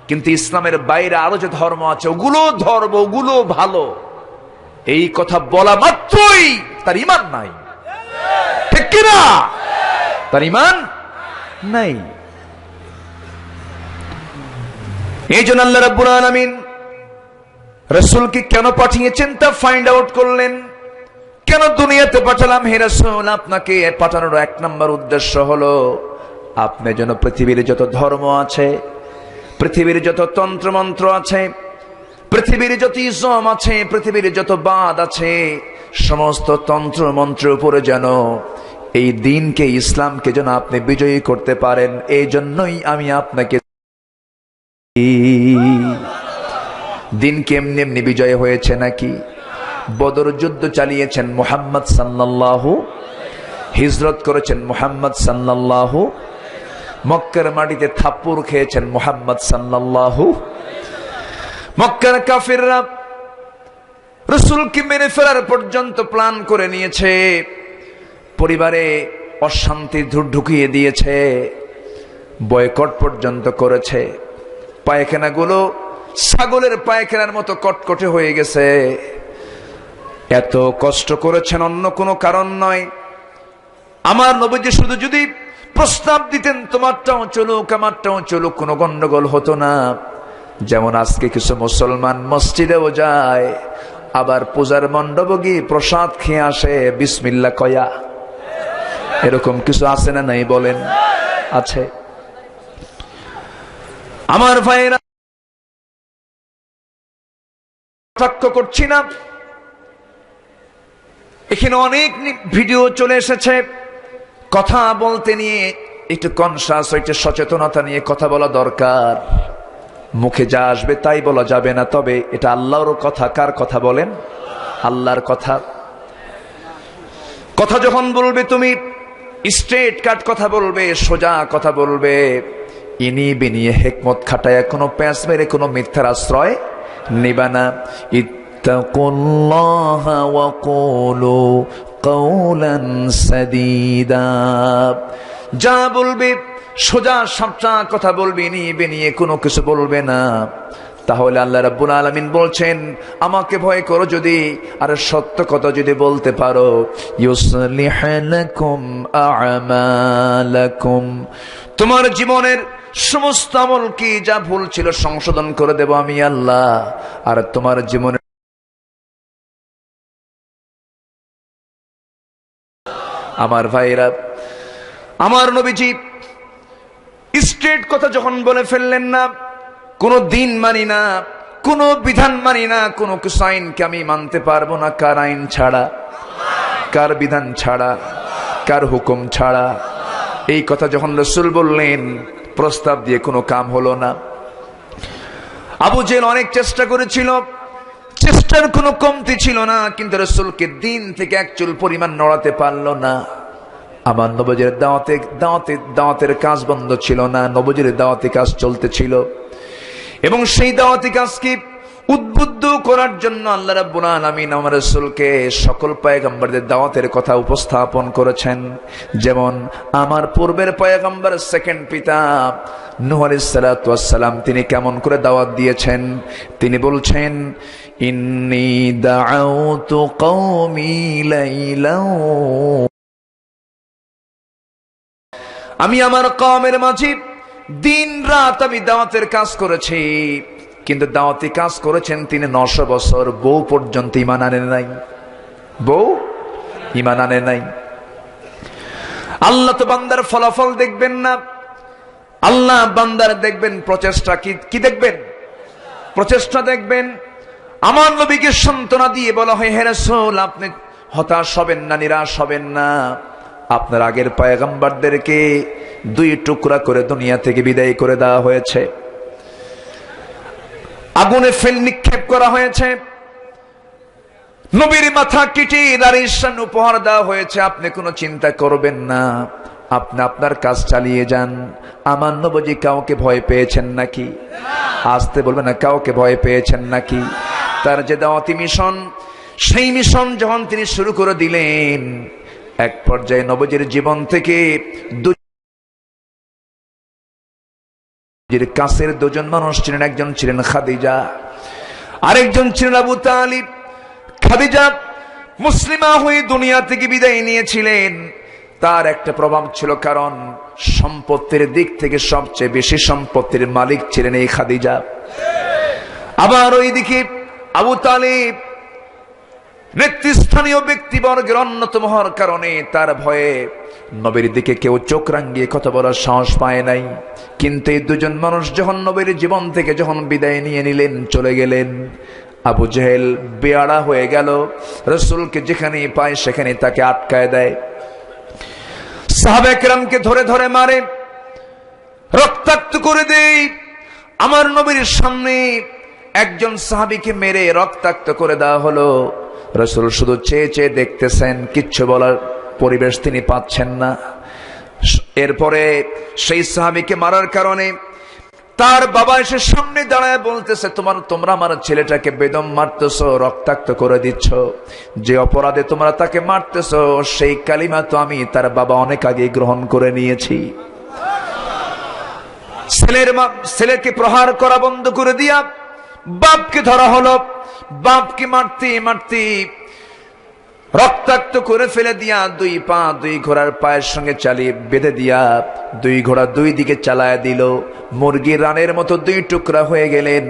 কিন্তু ইসলামের বাইরে আরো যে ধর্ম আছে, ওগুলো ধর্ম, ওগুলো ভালো, এই কথা বলা মাত্রই তার ঈমান নাই। ঠিক কিনা? তার ঈমান নাই। এই জন্য আল্লাহ রাব্বুল আলামিন রাসূলকে কেন পাঠিয়েছেন তা ফাইন্ড আউট করলেন। কেন দুনিয়াতে পাঠালাম হে রাসূল? আপনাকে পাঠানোর 1 নম্বর উদ্দেশ্য হলো আপনি যেন পৃথিবীর যত ধর্ম আছে, পৃথিবীর যত তন্ত্রমন্ত্র আছে, পৃথিবীর যত ইসলাম আছে, পৃথিবীর যত বাদ আছে, সমস্ত তন্ত্র মন্ত্রের উপরে যেন এই দিনকে, ইসলামকে যেন আপনি বিজয়ী করতে পারেন। এই জন্যই আমি আপনাকে। দিন কেমনি এমনি বিজয় হয়েছে নাকি? বদর যুদ্ধ চালিয়েছেন মুহাম্মদ সাল্লাল্লাহু, হিজরত করেছেন মুহাম্মদ সাল্লাল্লাহু, মক্কার মাটিতে থাপ্পড় খেয়েছেন মুহাম্মদ সাল্লাল্লাহু। মক্কার কাফিররা রাসূলকে মেরে ফেলার পর্যন্ত প্ল্যান করে নিয়েছে, পরিবারে অশান্তি ঢুকিয়ে দিয়েছে, বয়কট পর্যন্ত করেছে। পায়খানাগুলো ছাগলের পায়খানার মতো কটকটে হয়ে গেছে। এত কষ্ট করেছেন অন্য কোনো কারণ নয়। আমার নবীজি শুধু যদি প্রস্তাব দিতেন তোমারটাও চলুক আমারটাও চলুক, কোনো গন্ডগোল হতো না। যেমন আজকে কিছু মুসলমান মসজিদেও যায়, আবার পূজার মণ্ডপ গিয়ে প্রসাদ খেয়ে আসে বিসমিল্লাহ কয়া। এরকম কিছু আছে না নাই বলেন? আছে। আমার ভাইরা, কটাক্ষ করছি না, এখানে অনেক ভিডিও চলে এসেছে। কথা বলতে নিয়ে একটু কনসাস, একটু সচেতনতা নিয়ে কথা বলা দরকার। মুখে যা আসবে তাই বলা যাবে না। তবে এটা আল্লাহর কথা। কার কথা বলেন? আল্লাহর কথা। কথা যখন বলবে তুমি স্ট্রেট কাট কথা বলবে, সোজা কথা বলবে, ইনি বিনিয়ে হেকমত খাটায় কোনো প্যাঁচ মেরে কোনো মিথ্যার আশ্রয় নিবা না। ইত্তাকুল্লাহা ওয়া কুলু কাওলান সাদীদা। যা বলবে সোজা সাপটা কথা বলবে, নিয়ে নিয়ে কোনো কিছু বলবে না। তাহলে আল্লাহ রাব্বুল আলামিন বলছেন, আমাকে ভয় করো যদি, আর সত্য কথা যদি বলতে পারো, ইউসলিহ লাকুম আ'মালাকুম, তোমার জীবনের সমস্ত আমল কি যা ভুল ছিল সংশোধন করে দেব আমি আল্লাহ। আর তোমার জীবনে আমার ভাইরা, আমার নবীজি স্ট্রেট কথা যখন বলে ফেললেন না, কোনো দিন মানি না, কোনো বিধান মানি না, কোনো কিছু আইনকে আমি মানতে পারবো না। কার আইন ছাড়া, কার বিধান ছাড়া, কার হুকুম ছাড়া। এই কথা যখন রাসূল বললেন, প্রস্তাব দিয়ে কোনো কাম হলো না। আবু জেহেল অনেক চেষ্টা করেছিল, চেষ্টার কোনো কমতি ছিল না, কিন্তু রাসূলকে দিন থেকে এক চুল পরিমাণ নড়াতে পারলো না। আমার নবীর দাওয়াতের কাজ বন্ধ ছিল না, নবীর দাওয়াতি কাজ চলতেছিল। এবং সেই দাওয়াতি কাজকে উদ্বুদ্ধ করার জন্য আল্লাহ রাব্বুল আলামিন আমার রাসূলকে সকল পয়গম্বরদের দাওয়াতের কথা উপস্থাপন করেছেন। যেমন আমার পূর্বের পয়গম্বর, সেকেন্ড পিতা নূহ আলাইহিস সালাতু ওয়াস সালাম, তিনি কেমন করে দাওয়াত দিয়েছেন। তিনি বলছেন, ইন্নী দাআউতু কওমি লাইলাও, আমি আমার কওমের মাঝে দিন রাত আমি দাওয়াতের কাজ করেছি। কিন্তু দাওয়াতি কাজ করেছেন তিনি 900 বছর, বউ পর্যন্ত ঈমান আনে নাই। বউ ঈমান আনে নাই। আল্লাহ তো বান্দার ফলাফল দেখবেন না, আল্লাহ বান্দার দেখবেন প্রচেষ্টা। কি দেখবেন? প্রচেষ্টা দেখবেন। আমার নবীকে সান্ত্বনা দিয়ে বলা হয়, হে রাসূল, আপনি হতাশ হবেন না, নিরাশ হবেন না। আপনার আগের পয়গম্বরদেরকে 2 টুকরা করে দুনিয়া থেকে বিদায় করে দেওয়া হয়েছে, আগুনে ফেল নিক্ষেপ করা হয়েছে, নবীর মাথা কেটে নারীর সামনে উপহার দেওয়া হয়েছে। আপনি কোনো চিন্তা করবেন না, আপনি আপনার কাজ চালিয়ে যান। আমার নবী কাউকে ভয় পেয়েছেন নাকি? আসতে বলবেন না, কাউকে ভয় পেয়েছেন নাকি? তার যে দাওয়াতি মিশন, সেই মিশন যখন তিনি শুরু করে দিলেন, এক পর্যায়ে নবীর জীবন থেকে কাছের 2 জন মানুষ ছিলেন। একজন ছিলেন খাদিজা, আরেকজন ছিলেন আবু তালিব। খাদিজা মুসলিমা হয়ে দুনিয়া থেকে বিদায় নিয়েছিলেন। তার একটা প্রভাব ছিল, কারণ সম্পত্তির দিক থেকে সবচেয়ে বেশি সম্পত্তির মালিক ছিলেন এই খাদিজা। আবার ওইদিকে আবু তালিব নেতৃস্থানীয় ব্যক্তিবর্গের অন্যতম হওয়ার কারণে তার ভয়ে নবীর দিকে কেউ চোখ রাঙিয়ে কথা বলার সাহস পায় নাই। কিন্তু এই দুজন মানুষ যখন নবীর জীবন থেকে যখন বিদায় নিয়ে নিলেন, চলে গেলেন, আবু জেহেল বেয়াড়া হয়ে গেল। রাসূলকে যেখানে পায় সেখানে তাকে আটকায় দেয়, সাহাবায়ে কেরামকে ধরে ধরে মারে, রক্তাক্ত করে দেয়। আমার নবীর সামনে একজন সাহাবীকে মেরে রক্তাক্ত করে দেওয়া হলো। রাসূল শুধু চেয়ে চেয়ে দেখতেছেন, কিচ্ছু বলার পরিবেশ তিনি পাচ্ছেন না। এরপরে সেই সাহাবীকে মারার কারণে তার বাবা এসে সামনে দাঁড়ায় বলতেছে, তোমরা আমার ছেলেটাকে বেদম মারতেছো, রক্তাক্ত করে দিচ্ছ, যে অপরাধে তোমরা তাকে মারতেছো সেই কালিমা তো আমি তার বাবা অনেক আগে গ্রহণ করে নিয়েছি। ছেলেকে প্রহার করা বন্ধ করে দিয়া বাপকে ধরা হলো। বাপকে মারতে মারতে রক্তাক্ত করে ফেলে দিয়া দুই পা দুই ঘোড়ার পায়ের সঙ্গে চালিয়ে বেঁধে দিয়া দুই ঘোড়া দুই দিকে চালায় দিল। মুরগির রানের মতো দুই টুকরা হয়ে গেলেন।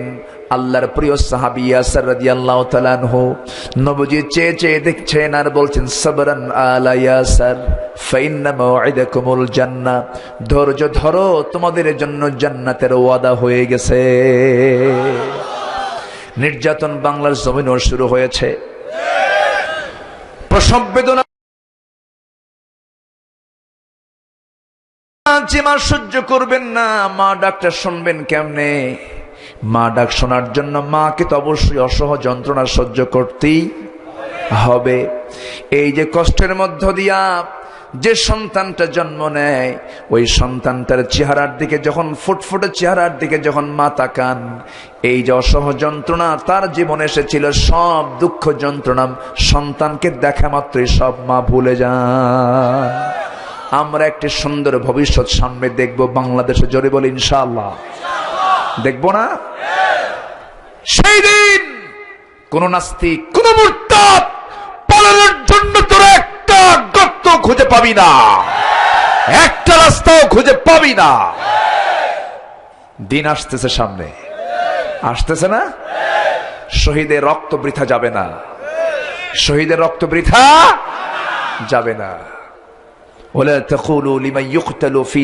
আল্লাহর প্রিয় সাহাবী ইয়াসির রাদিয়াল্লাহু তাআলা আনহু নবীজি চেয়ে চেয়ে দেখছেন আর বলছেন, সাবরান আলা ইয়াসির ফাইন্না মাউইদাকুমুল জান্নাহ, ধৈর্য ধরো, তোমাদের জন্য জান্নাতের ওয়াদা হয়ে গেছে। নির্যাতন বাংলার জমিনও শুরু হয়েছে। প্রসব বেদনা যে মা সহ্য করবেন না, মা ডাকটা শুনবেন কেমনে? মা ডাক শোনার জন্য মাকে তো অবশ্যই অসহ যন্ত্রণা সহ্য করতেই হবে। এই যে কষ্টের মধ্য দিয়া যে সন্তানটা জন্ম নেয়, ওই সন্তানটার চেহারার দিকে যখন, ফুটফুটে চেহারার দিকে যখন মা তাকান, এই যে অসহ যন্ত্রণা তার জীবনে এসেছিল, সব দুঃখ যন্ত্রণা সন্তানকে দেখা মাত্রই সব মা ভুলে যান। আমরা একটি সুন্দর ভবিষ্যৎ সামনে দেখব বাংলাদেশে, জোরে বলি ইনশাআল্লাহ। দেখবো না? সেই দিন কোন নাস্তিক, কোন মুরতাদ পালানোর জন্য তোরা একটা গর্ত খুঁজে পাবি না, একটা রাস্তাও খুঁজে পাবি না। দিন আসতেছে সামনে, আসতেছে না? শহীদের রক্ত বৃথা যাবে না, শহীদের রক্ত বৃথা যাবে না। ওয়ালা তাকুলু লিমান ইউকতালু ফি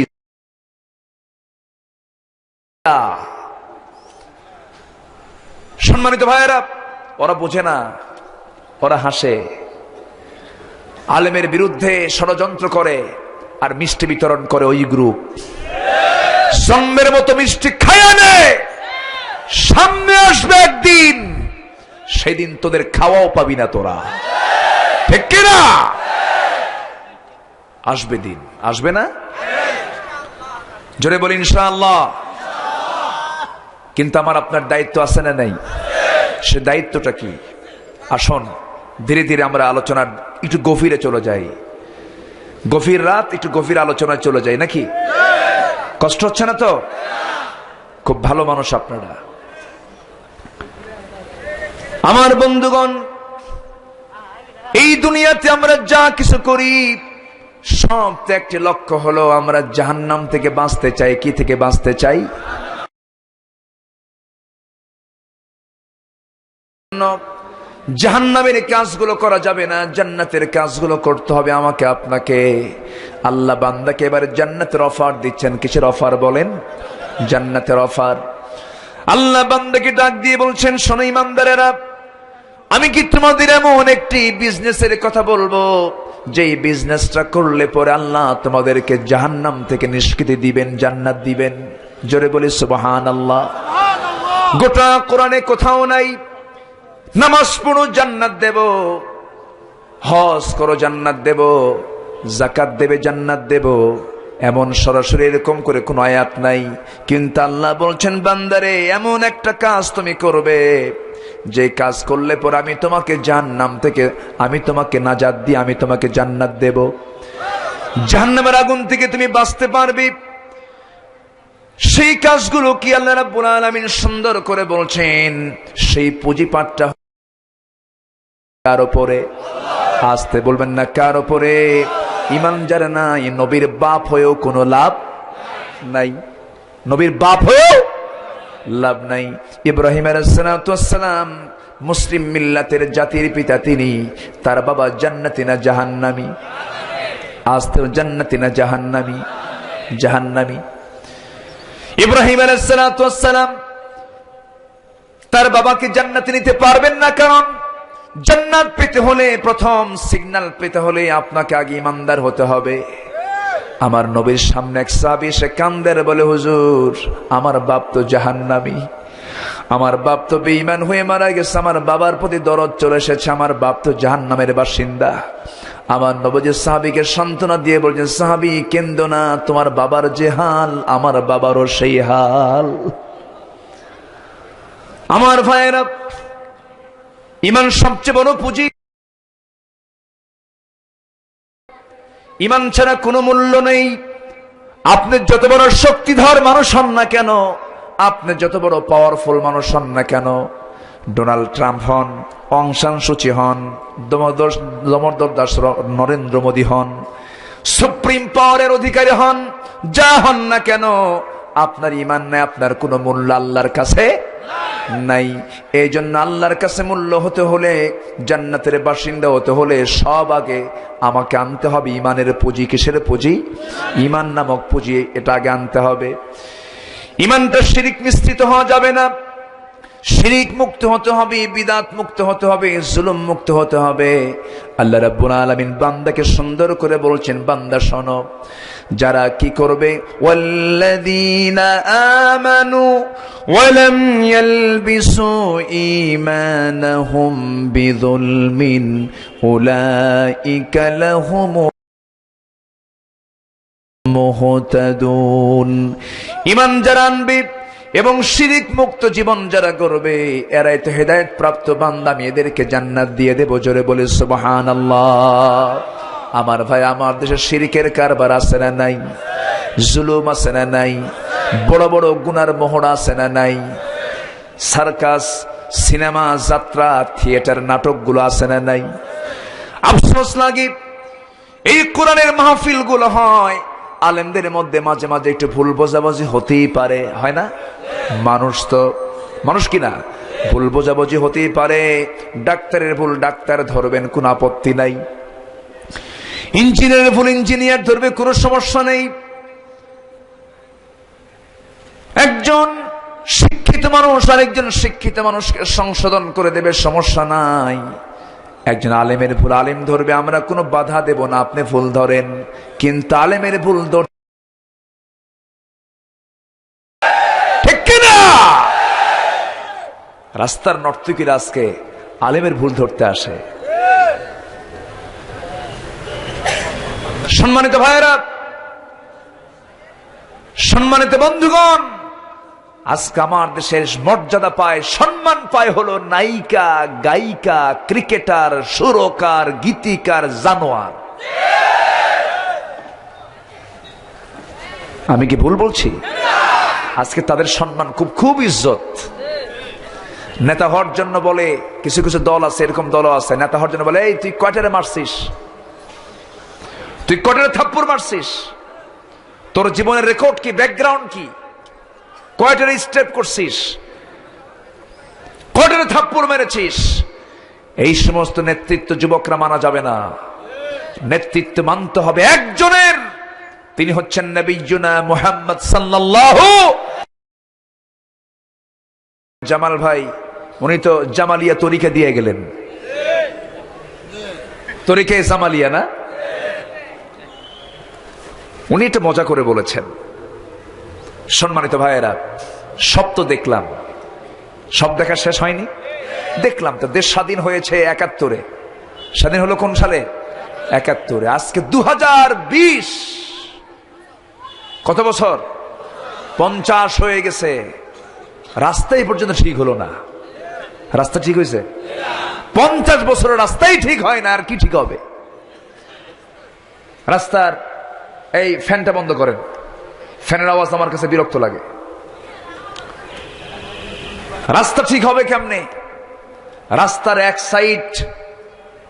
সম্মানিত ভাইয়েরা, ওরা বোঝে না, ওরা হাসে, আলেমের বিরুদ্ধে ষড়যন্ত্র করে আর মিষ্টি বিতরণ করে ওই গ্রুপ। জন্মের মতো মিষ্টি খায়া নে, সামনে আসবে একদিন, সেদিন তোদের খাওয়াও পাবি না তোরা, ঠিক কিনা? আসবে দিন, আসবে না? জোরে বলি ইনশাআল্লাহ। কিন্তু আমার আপনার দায়িত্ব আছে না নাই? সে দায়িত্বটা কি? আসুন ধীরে ধীরে আমরা আলোচনার একটু গভীরে চলে যাই। গভীর রাত, একটু গভীর আলোচনায় চলে যাই নাকি? কষ্ট হচ্ছে না তো? খুব ভালো মানুষ আপনারা আমার বন্ধুগণ। এই দুনিয়াতে আমরা যা কিছু করি সব তো একটি লক্ষ্য হলো, আমরা জাহান্নাম থেকে বাঁচতে চাই। কি থেকে বাঁচতে চাই? জাহান্নামের কাজগুলো করা যাবে না, জান্নাতের কাজগুলো করতে হবে আমাকে আপনাকে। আল্লাহ বান্দাকে এবারে জান্নাতের অফার দিচ্ছেন। কিসের অফার বলেন? জান্নাতের অফার। আল্লাহ বান্দাকে ডাক দিয়ে বলছেন, শোনো ইমানদারেরা, আমি কি তোমাদের এমন একটি বিজনেসের কথা বলবো, যেই বিজনেসটা করলে পরে আল্লাহ তোমাদেরকে জাহান্নাম থেকে নিষ্কৃতি দিবেন, জান্নাত দিবেন। জোরে বলি সুবহানাল্লাহ। গোটা কোরআনে কোথাও নাই নামাজ পড়ো জান্নাত দেব, হজ করো জান্নাত দেব, যাকাত দেবে জান্নাত দেব, এমন সরাসরি এরকম করে কোন আয়াত নাই। কিন্তু আল্লাহ বলছেন, বান্দারে এমন একটা কাজ তুমি করবে, যে কাজ করলে পর আমি তোমাকে জাহান্নাম থেকে, আমি তোমাকে নাজাত দিয়ে আমি তোমাকে জান্নাত দেব, জাহান্নামের আগুন থেকে তুমি বাঁচতে পারবে। সেই কাজগুলো কি? আল্লাহ রাব্বুল আলামিন সুন্দর করে বলছেন, সেই পুঁজিপাটটা কার উপরে? আসতে বলবেন না, কার উপরে? ঈমান যার নাই, নবীর বাপ হয়েও কোনো লাভ নাই, নবীর বাপ হয়েও লাভ নাই। ইব্রাহিম আলাইহিস সালাম মুসলিম মিল্লাতের জাতির পিতা তিনি, তার বাবা জান্নাতি না জাহান্নামী? আজ তো জান্নাতি না জাহান্নামী? জাহান্নামী। ইব্রাহিম আলাইহিস সালাতু ওয়াস সালাম তার বাবাকে জান্নাতে নিতে পারবেন না, কারণ জান্নাত পেতে হলে, প্রথম সিগন্যাল পেতে হলে আপনাকে আগে ইমানদার হতে হবে। আমার নবীর সামনে এক সাহাবী এসে কান্দের বলে, হুজুর আমার বাপ তো জাহান্নামী, আমার বাপ তো বেঈমান হয়ে মারা গেছে, আমার বাবার প্রতি দরদ চলে এসেছে, আমার বাপ তো জাহান্নামের বাসিন্দা। আমার নবী সাহাবীকে সান্ত্বনা দিয়ে বলছেন, সাহাবী কেন্দো না, তোমার বাবার যে হাল আমার বাবারও সেই হাল। আমার ভাইয়েরা, ঈমান সবচেয়ে বড় পুঁজি। ঈমান ছাড়া কোনো মূল্য নেই। আপনি যত বড় শক্তিধর মানুষ হন না কেন, আপনি যত বড় পাওয়ারফুল মানুষ হন না কেন, ডোনাল্ড ট্রাম্প হন, অং সান সুচি হন, দামোদর দাস নরেন্দ্র মোদী হন, সুপ্রিম পাওয়ারের অধিকারী হন, যা হন না কেন, আপনার ঈমান নাই, আপনার কোনো মূল্য আল্লাহর কাছে নাই। এই জন্য আল্লাহর কাছে মূল্য হতে হলে, জান্নাতের বাসিন্দা হতে হলে, সব আগে আমাকে আনতে হবে ঈমানের পুঁজি। কিসের পুঁজি? ঈমান নামক পুঁজি, এটা আগে আনতে হবে। ঈমানটা শিরিক মিশ্রিত হওয়া যাবে না। শিরিক মুক্ত হতে হবে, বিদাত মুক্ত হতে হবে, জুলুম মুক্ত হতে হবে। আল্লাহ রাব্বুল আলামিন বান্দাকে সুন্দর করে বলছেন, বান্দা শোনো, যারা কি করবে, ওয়াল্লাযীনা আমানু ওয়া লাম ইয়ালবিসু ঈমানাহুম বিযুলমিন উলাইকা লাহুমুল মুহতাদুন। ঈমান যারা আনবে এবং শিরিক মুক্ত জীবন যারা করবে, এরাই তো হেদায়েত প্রাপ্ত বান্দা, আমি এদেরকে জান্নাত দিয়ে দেব। জোরে বলে সুবহানাল্লাহ। আমার ভাই, আমার দেশে শিরিকের কারবার আছে না নাই? জুলুম আছে না নাই? বড় বড় গুনার মোহর আছে না নাই? সার্কাস, সিনেমা, যাত্রা, থিয়েটার, নাটকগুলো আছে না নাই? আফসোস লাগে, এই কোরআনের মাহফিল গুলো হয়, আলেমদের মধ্যে মাঝে মাঝে একটু ভুল বোঝাবুঝি হতেই পারে, হয় না? মানুষ কিনা, ভুল বোঝাবুঝি হতেই পারে। ডাক্তারের ভুল ডাক্তার ধরবেন, কোন আপত্তি নাই। ইঞ্জিনিয়ারের ভুল ইঞ্জিনিয়ার ধরবে, কোনো সমস্যা নেই। একজন শিক্ষিত মানুষ আরেকজন শিক্ষিত মানুষকে সংশোধন করে দেবে, সমস্যা নাই। একজন আলেমের ভুল আলেম ধরবে, আমরা কোনো বাধা দেব না, আপনি ভুল ধরেন, কিন্তু আলেমের ভুল ঠিক কিনা? রাস্তার নর্তকীরা আজকে আলেমের ভুল ধরতে আসে। সম্মানিত ভাইয়েরা, সম্মানিত বন্ধুগণ, আজকে আমার দেশের মর্যাদা পায়, সম্মান পায় হলো নায়িকা, গায়িকা, ক্রিকেটার, সুরকার, গীতিকার, জানোয়ার। আমি কি ভুল বলছি? আজকে তাদের সম্মান খুব ইজ্জত। নেতা হওয়ার জন্য বলে, কিছু কিছু দল আছে, এরকম দল আছে, নেতা হওয়ার জন্য বলে, এই তুই কয়টারে মারছিস, তুই কয়টারে থাপ্পড় মারছিস, তোর জীবনের রেকর্ড কি, ব্যাকগ্রাউন্ড কি, কয়টারে স্টেপ করছিস, কয়টারে থাপ্পড় মেরেছিস। এই সমস্ত নেতৃত্ব যুবকরা মানা যাবে না। নেতৃত্ব মানতে হবে একজনের, তিনি হচ্ছেন নবিয়ুনা মুহাম্মদ সাল্লাল্লাহু। জামাল ভাই, উনি তো জামালিয়া তরিকা দিয়ে গেলেন, তরিকা জামালিয়া না, উনি এটা মজা করে বলেছেন। সম্মানিত ভাইয়েরা, সব তো দেখলাম, সব দেখা শেষ হয়নি। দেখলাম তো, দেশ স্বাধীন হয়েছে ৭১-এ। স্বাধীন হলো কোন সালে? ৭১-এ। আজকে ২০২০, কত বছর? ৫০ হয়ে গেছে। রাস্তাই পর্যন্ত ঠিক হলো না। রাস্তা ঠিক হয়েছে? ৫০ বছরের রাস্তাই ঠিক হয় না, আর কি ঠিক হবে? রাস্তার এই ফ্যানটা বন্ধ করেন, ফ্যানের আওয়াজ আমার কাছে বিরক্ত লাগে। রাস্তা ঠিক হবে কেমনে? রাস্তার এক সাইড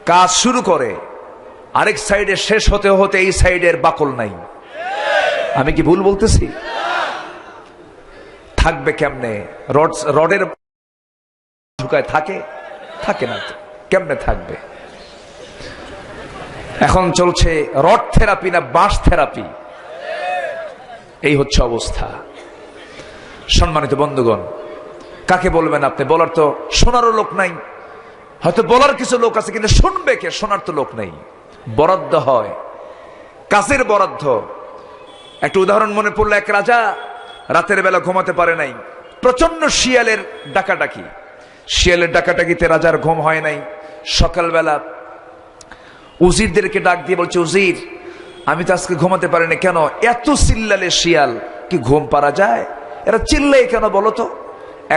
কাজ শুরু করে, আরেক সাইডে শেষ হতে হতে এই সাইডের বাকল নাই। আমি কি ভুল বলতেছি? থাকবে কেমনে? রডের ঢুকায় থাকে? থাকে না তো, কেমনে থাকবে? এখন চলছে রড থেরাপি না বাঁশ থেরাপি, এই হচ্ছে অবস্থা। সম্মানিত বন্ধুগণ, কাকে বলবেন আপনি? বলার তো শোনারও লোক নাই, হয়তো বলার কিছু লোক আছে কিন্তু শুনবে কে? শোনার তো লোক নেই। বরাদ্দ হয়, কাজের বরাদ্দ। একটা উদাহরণ মনে পড়লো, এক রাজা রাতের বেলা ঘুমাতে পারে নাই, প্রচন্ড শিয়ালের ডাকাডাকি। শিয়ালের ডাকাডাকিতে রাজার ঘুম হয় নাই। সকালবেলা উজিরদেরকে ডাক দিয়ে বলছে, উজির, আমি তো আজকে ঘুমাতে পারিনি। কেন? এত চিল্লালে শিয়াল, কি ঘুম পারা যায়? এরা চিল্লাই কেন বলো তো?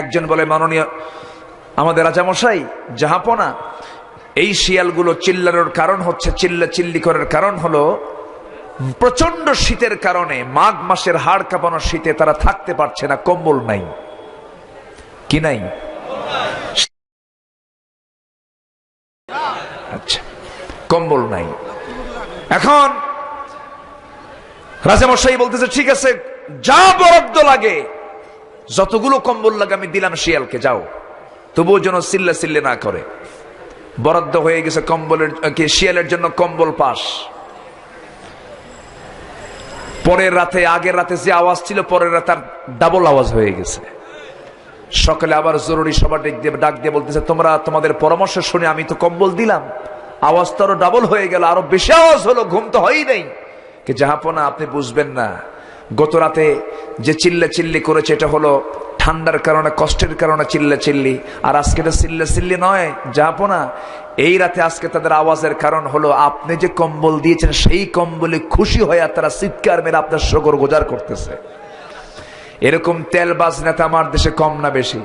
একজন বলে, মাননীয় আমাদের রাজামশাই, জাহাপনা, এই শিয়ালগুলো চিল্লানোর কারণ হচ্ছে, চিল্লি করার কারণ হলো প্রচন্ড শীতের কারণে, মাঘ মাসের হাড় কাঁপানো শীতে তারা থাকতে পারছে না, কম্বল নাই। কি নাই? আচ্ছা, কম্বল নাই। এখন রাজামশাই বলতেছে, ঠিক আছে, যা বরাদ্দ লাগে, যতগুলো কম্বল লাগে আমি দিলাম শিয়ালকে, যাও, তবুও যেন চিল্লে না করে। বরাদ্দ হয়ে গেছে কম্বলের, শিয়ালের জন্য কম্বল পাস। পরের রাতে, আগের রাতে যে আওয়াজ ছিল, পরের রাতে তার ডাবল আওয়াজ হয়ে গেছে। সকালে আবার জরুরি সভা ডাক দিয়ে বলতেছে, তোমরা তোমাদের পরামর্শ শুনে আমি তো কম্বল দিলাম, আওয়াজ তো আরো ডাবল হয়ে গেল, আরো বেশি আওয়াজ হলো, ঘুম তো হয়ই নেই। কি জাহাপনা, আপনি বুঝবেন না, গত রাতে যে চিল্লি করেছে এটা হলো ঠান্ডার কারণে, কষ্টের কারণে চিল্লি, আর আজকে এটা চিল্লি নয় জাহাপনা। এই রাতে আজকে তাদের আওয়াজের কারণ হলো আপনি যে কম্বল দিয়েছেন, সেই কম্বলে খুশি হয়ে তারা চিৎকার মেরে আপনার শকর গুজার করতেছে। এরকম তেলবাজ নেতা আমার দেশে কম না বেশি?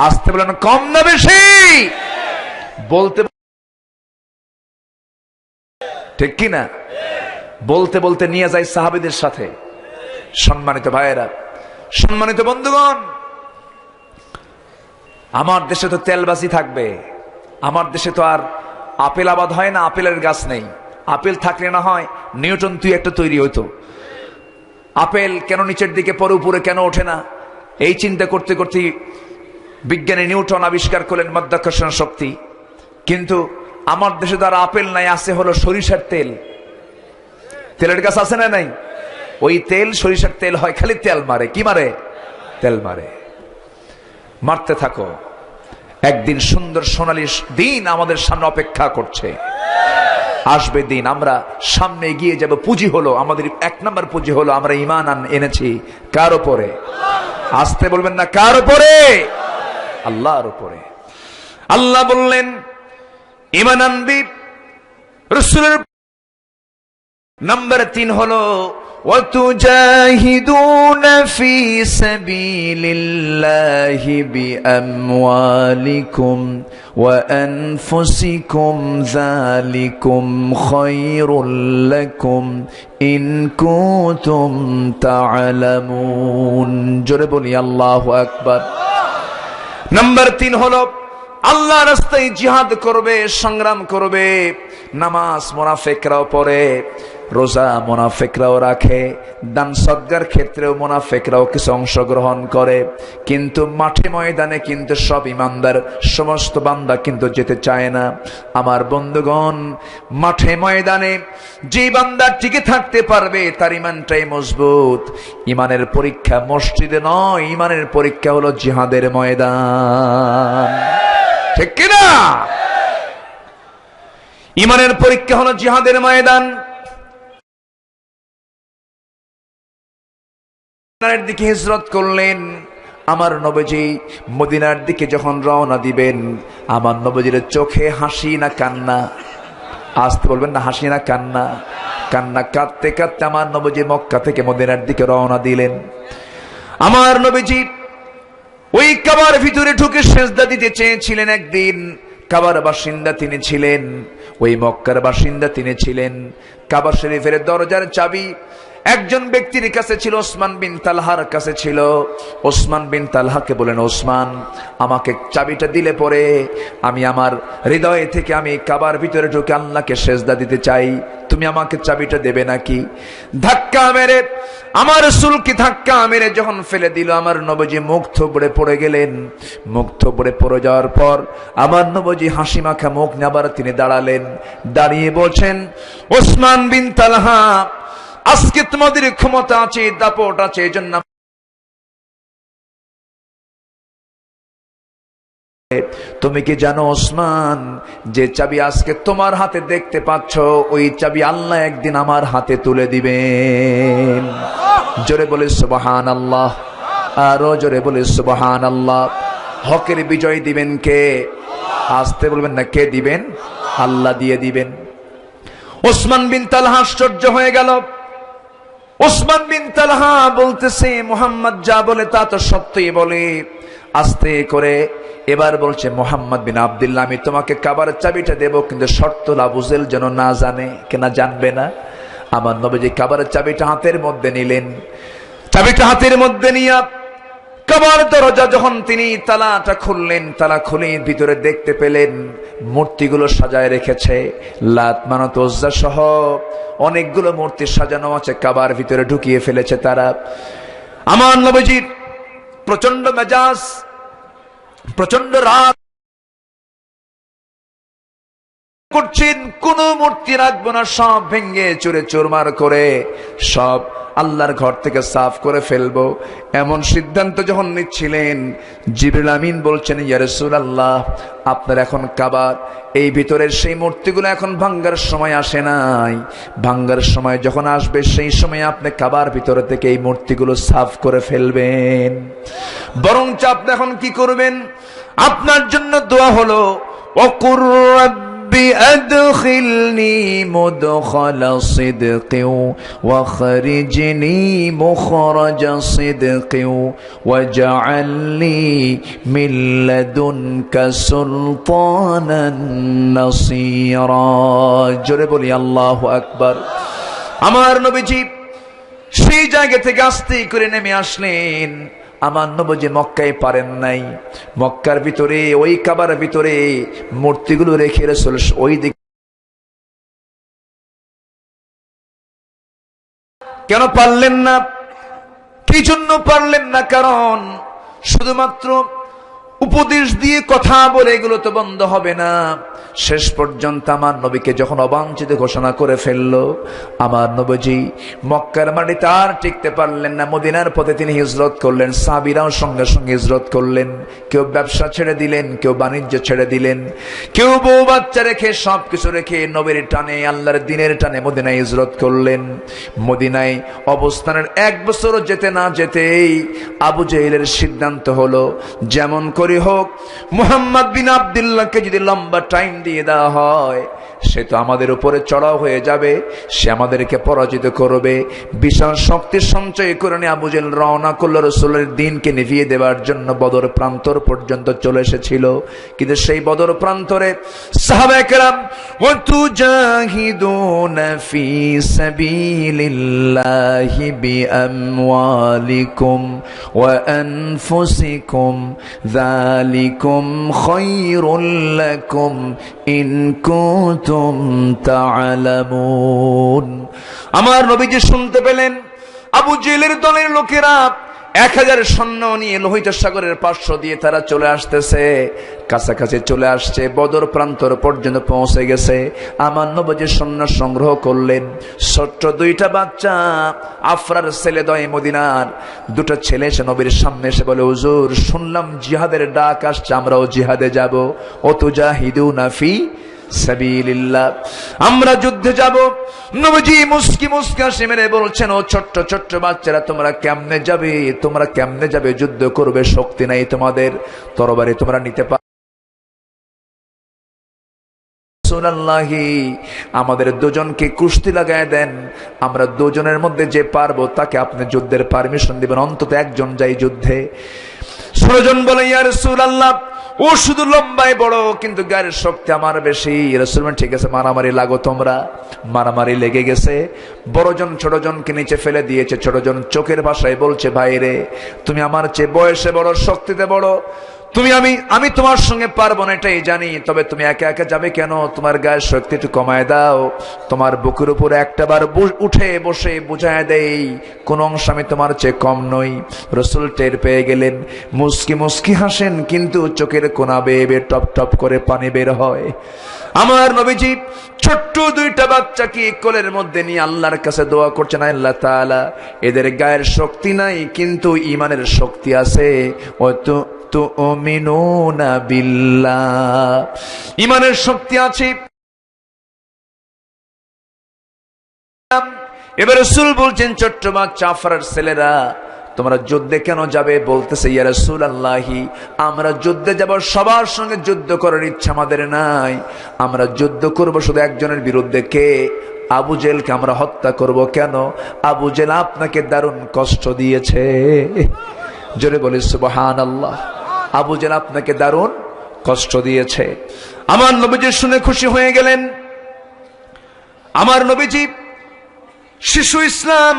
আসতে বলেন, কম না বেশি? বলতে ঠিক কিনা? বলতে বলতে নিয়ে যায় সাহাবীদের সাথে। সম্মানিত ভাইয়েরা, সম্মানিত বন্ধুগণ, আমার দেশে তো তেলবাজি থাকবে। আমার দেশে তো আর আপেল আবাদ হয় না, আপেলের গাছ নেই। আপেল থাকলে না হয় নিউটন তুই একটা তৈরি হইতো। আপেল কেন নিচের দিকে পরে উপরে কেন ওঠে না, এই চিন্তা করতে করতে বিজ্ঞানী নিউটন আবিষ্কার করলেন মাধ্যাকর্ষণ শক্তি। কিন্তু আমার দেশে তো আর আপেল নাই, আছে হলো সরিষার তেল। তেলের গাছ আছে না নাই? ওই তেল, সরিষার তেল হয়, খালি তেল মারে। কি মারে? তেল মারে। মারতে থাকো, একদিন সুন্দর সোনালী দিন আমাদের সামনে অপেক্ষা করছে। আসবে দিন, আমরা সামনে এগিয়ে যাব। পুঁজি হলো আমাদের, এক নম্বর পুঁজি হলো আমরা ঈমান এনেছি কার উপরে? আসতে বলবেন না, কার উপরে? আল্লাহর উপরে। আল্লাহ বললেন, ঈমান আনবি রাসূলের। নাম্বার 3 হলো وَتُجَاهِدُونَ فِي سَبِيلِ اللَّهِ بِأَمْوَالِكُمْ وَأَنفُسِكُمْ ذَلِكُمْ خَيْرٌ لَكُمْ إِن كُنتُمْ تَعْلَمُونَ। জোরে বলি আল্লাহু আকবার। নাম্বার 3 হলো আল্লাহর রাস্তায় জিহাদ করবে, সংগ্রাম করবে। নামাজ মুনাফিকরাও পড়ে, রোজা মুনাফিকরাও রাখে, দান সদকার ক্ষেত্রেও মুনাফিকরাও কিছু অংশগ্রহণ করে। কিন্তু মাঠে ময়দানে কিন্তু সব ইমানদার, সমস্ত বান্দা কিন্তু যেতে চায় না। আমার বন্ধুগণ, মাঠে ময়দানে যে বান্দা টিকে থাকতে পারবে তার ইমানটাই মজবুত। ইমানের পরীক্ষা মসজিদে নয়, ইমানের পরীক্ষা হলো জিহাদের ময়দান। ঠিক কিনা? ইমানের পরীক্ষা হলো জিহাদের ময়দান। মদিনার দিকে হিজরত করলেন। আমার নবীজি মদিনার দিকে যখন রওনা দিবেন, আমার নবীজির চোখে হাসি না কান্না? আসতে বলবেন না, হাসি না কান্না? কান্না কাঁদতে কাঁদতে আমার নবীজি মক্কা থেকে মদিনার দিকে রওনা দিলেন। আমার নবীজি ওই কাবার ভিতরে ঢুকে সেজদা দিতে চেয়েছিলেন। একদিন কাবার বাসিন্দা তিনি ছিলেন, ওই মক্কার বাসিন্দা তিনি ছিলেন। কাবা শরীফের দরজার চাবি একজন ব্যক্তির কাছে ছিল, ওসমান বিন তালহার কাছে ছিল। ওসমান বিন তালহাকে বলেন, ওসমান, আমাকে চাবিটা দিলে পরে আমি আমার হৃদয় থেকে আমি কাবার ভিতরে ঢুকে আল্লাহকে সেজদা দিতে চাই, তুমি আমাকে চাবিটা দেবে নাকি? ধাক্কা মেরে আমার রাসূলকে ধাক্কা মেরে যখন ফেলে দিল, আমার নবীজি মুখ থুবড়ে পড়ে গেলেন। মুখ থুবড়ে পড়ে যাওয়ার পর আমার নবীজি হাসি মাখা মুখ নিয়ে আবার তিনি দাঁড়ালেন। দাঁড়িয়ে বলছেন, ওসমান বিন তালহা, আজকে তোমাদের ক্ষমতা আছে, দাপট আছে, এই জন্য তুমি কি জানো ওসমান, যে চাবি আজকে তোমার হাতে দেখতে পাচ্ছ, ওই চাবি আল্লাহ একদিন আমার হাতে তুলে দিবেন। জোরে বলে সুবহানাল্লাহ, আরো জোরে বলে সুবহানাল্লাহ। হকের বিজয় দিবেন কে? আসতে বলবেন না, কে দিবেন? আল্লাহ দিয়ে দিবেন। ওসমান বিন তালহা আশ্চর্য হয়ে গেল। ওসমান বিন তালহা বলতেছে, মুহাম্মদ যা বলে তা তো সত্যই বলে। আস্তে করে এবার বলছে, মুহাম্মদ বিন আব্দুল্লাহ, আমি তোমাকে কাবার চাবিটা দেব, কিন্তু শর্ত আবু জেহেল যেন না জানে, কেনা জানবে না। আমার নবীজি কাবার চাবিটা হাতের মধ্যে নিলেন। চাবিটা হাতের মধ্যে নিয়ে কাবার দরজা যখন তিনি তালাটা খুললেন, তালা খুলে ভিতরে দেখতে পেলেন মূর্তিগুলো সাজায় রেখেছে। লাত, মানাত, উজ্জা সহ অনেকগুলো মূর্তি সাজানো আছে, কাবার ভিতরে ঢুকিয়ে ফেলেছে তারা। আমার নবীজির প্রচন্ড মেজাজ, প্রচন্ড রাগ করছেন, কোন মূর্তি রাখবো না, সব ভেঙ্গে চুরে চুরমার করে সব আল্লাহর ঘর থেকে সাফ করে ফেলবো, এমন সিদ্ধান্ত যখন নিচ্ছিলেন, জিবরিল আমিন বলছেন, ইয়া রাসূলুল্লাহ, আপনার এখন কাবার এই ভিতরের সেই মূর্তিগুলো এখন ভাঙ্গার সময় আসে নাই, ভাঙ্গার সময় যখন আসবে সেই সময় আপনি কাবার ভিতরে থেকে এই মূর্তিগুলো সাফ করে ফেলবেন। বরঞ্চ আপনি এখন কি করবেন? আপনার জন্য দোয়া হলো, ওয়াকুর أدخلني مدخل صدق واخرجني مخرج صدق واجعل لي من لدنك سلطانا نصيرا। জোরে বলি আল্লাহু আকবার। আমার নবীজি সেই জায়গা থেকে আস্তে করে নেমে আসলেন। আমার নবীজি মক্কায় পারেন নাই, মক্কার ভিতরে ওই কাবার ভিতরে মূর্তিগুলো রেখে রাসূল ওই দিকে কেন পারলেন না? কি জন্য পারলেন না? কারণ শুধুমাত্র উপদেশ দিয়ে কথা বলে এগুলো তো বন্ধ হবে না। শেষ পর্যন্ত আমার নবীকে যখন অবাঞ্ছিত ঘোষণা করে ফেললো, আমার নবীজি মক্কার মাটিতে আর টিকতে পারলেন না, মদিনার পথে তিনি হিজরত করলেন। সাহাবীরাও সঙ্গে সঙ্গে হিজরত করলেন। কেউ ব্যবসা ছেড়ে দিলেন, কেউ বাণিজ্য ছেড়ে দিলেন, কেউ বউ বাচ্চা রেখে সবকিছু রেখে নবীর টানে, আল্লাহর দ্বীনের টানে মদিনায় হিজরত করলেন। মদিনায় অবস্থানের 1 বছর যেতে না যেতেই আবু জেহেলের সিদ্ধান্ত হলো, যেমন করে হোক মুহাম্মদ বিন আব্দুল্লাহকে যদি লম্বা টাইম দিয়ে দেওয়া হয়, সে তো আমাদের উপরে চড়াও হয়ে যাবে, সে আমাদেরকে পরাজিত করবে। বিশাল শক্তি সঞ্চয় করে নিয়ে আবু জেহেল রওনা করল রাসূলের দ্বীনকে নিভিয়ে দেওয়ার জন্য। বদর প্রান্তর পর্যন্ত চলে এসেছিল, কিন্তু সেই বদর প্রান্তরে সাহাবায়ে কেরাম ওয়াতুজাহিদুনা ফি সাবিলিল্লাহি বিআমওয়ালিকুম ওয়া আনফুসিকুম যালিকুম খায়রুল লাকুম ইন কুনতুম তা'লামুন। আমার নবীজি শুনতে পেলেন আবু জেহেলের দলের লোকেরা 1000 সৈন্য নিয়ে লোহিত সাগরের পার্শ্ব দিয়ে তারা চলে আসতেছে, কাছাকাছি চলে আসছে, বদর প্রান্তর পর্যন্ত পৌঁছে গেছে। আমার নবীজি সৈন্য সংগ্রহ করলেন। ছোট্ট 2টা বাচ্চা, আফরার ছেলে দয় মদিনার 2টা ছেলে এসে নবীর সামনে এসে বলে, হুজুর শুনলাম জিহাদের ডাক আসছে, আমরাও জিহাদে যাব। ওতুজাহিদুনা ফি সাবিলিল্লাহ, আমরা যুদ্ধে যাব। নবীজি মুস্কি মুস্কি হাসি মেরে বলছেন, ও ছোট্ট ছোট্ট বাচ্চারা, তোমরা কেমনে যাবে? তোমরা কেমনে যাবে? যুদ্ধ করবে, শক্তি নাই তোমাদের, তরবারি তোমরা নিতে পারো? রাসূলুল্লাহি, আমাদের 2জনকে কুস্তি লাগায় দেন, আমরা 2জনের মধ্যে যে পারবো তাকে আপনি যুদ্ধের পারমিশন দিবেন, অন্তত 1জন যাই যুদ্ধে। 16 জন বলে, ইয়া রাসূলুল্লাহ ও শুধু লম্বায় বড় কিন্তু গায়ের শক্তি আমার বেশি। রাসূল বলেন ঠিক আছে মারামারি লাগো তোমরা। মারামারি লেগে গেছে, বড়জন ছোটজনকে নিচে ফেলে দিয়েছে। ছোটজন চোখের ভাষায় বলছে ভাই রে তুমি আমার চেয়ে বয়সে বড়, শক্তিতে বড়, আমি তোমার সঙ্গে পারবো না এটাই জানি, তবে তুমি একা একা যাবে কেন? তোমার গায়ের শক্তি একটু কমায় দাও, তোমার বুকের উপর একটাবার উঠে বসে বুঝায় দেই কোন অংশ আমি তোমার চেয়ে কম নই। রাসূল টের পেয়ে গেলেন, মুস্কি মুস্কি হাসেন, কিন্তু চোখের কোনা বেয়ে বেয়ে টপ টপ করে পানি বের হয়। আমার নবীজি ছোট্ট দুইটা বাচ্চাকে কোলের মধ্যে নিয়ে আল্লাহর কাছে দোয়া করছেন, আল্লাহ তাআলা এদের গায়ের শক্তি নাই কিন্তু ঈমানের শক্তি আছে। তুমিনুনা বিল্লাহ, ঈমানের শক্তি আছে। এবার রাসূল বলছেন ছোট্ট বাচ্চা আফরার ছেলেরা তোমরা যুদ্ধে কেন যাবে? বলতেছে ইয়া রাসূলুল্লাহি আমরা যুদ্ধে যাব, সবার সঙ্গে যুদ্ধ করার ইচ্ছা আমাদের নাই। আমরা যুদ্ধ করব শুধু একজনের বিরুদ্ধে, কে? আবু জেহেলকে আমরা হত্যা করব। কেন? আবু জেহেল আপনাকে দারুণ কষ্ট দিয়েছে। জোরে বলি সুবহানাল্লাহ। আবু জেহেল আপনাকে দারুণ কষ্ট দিয়েছে। আমার নবীজি শুনে খুশি হয়ে গেলেন। আমার নবীজি শিশু ইসলাম,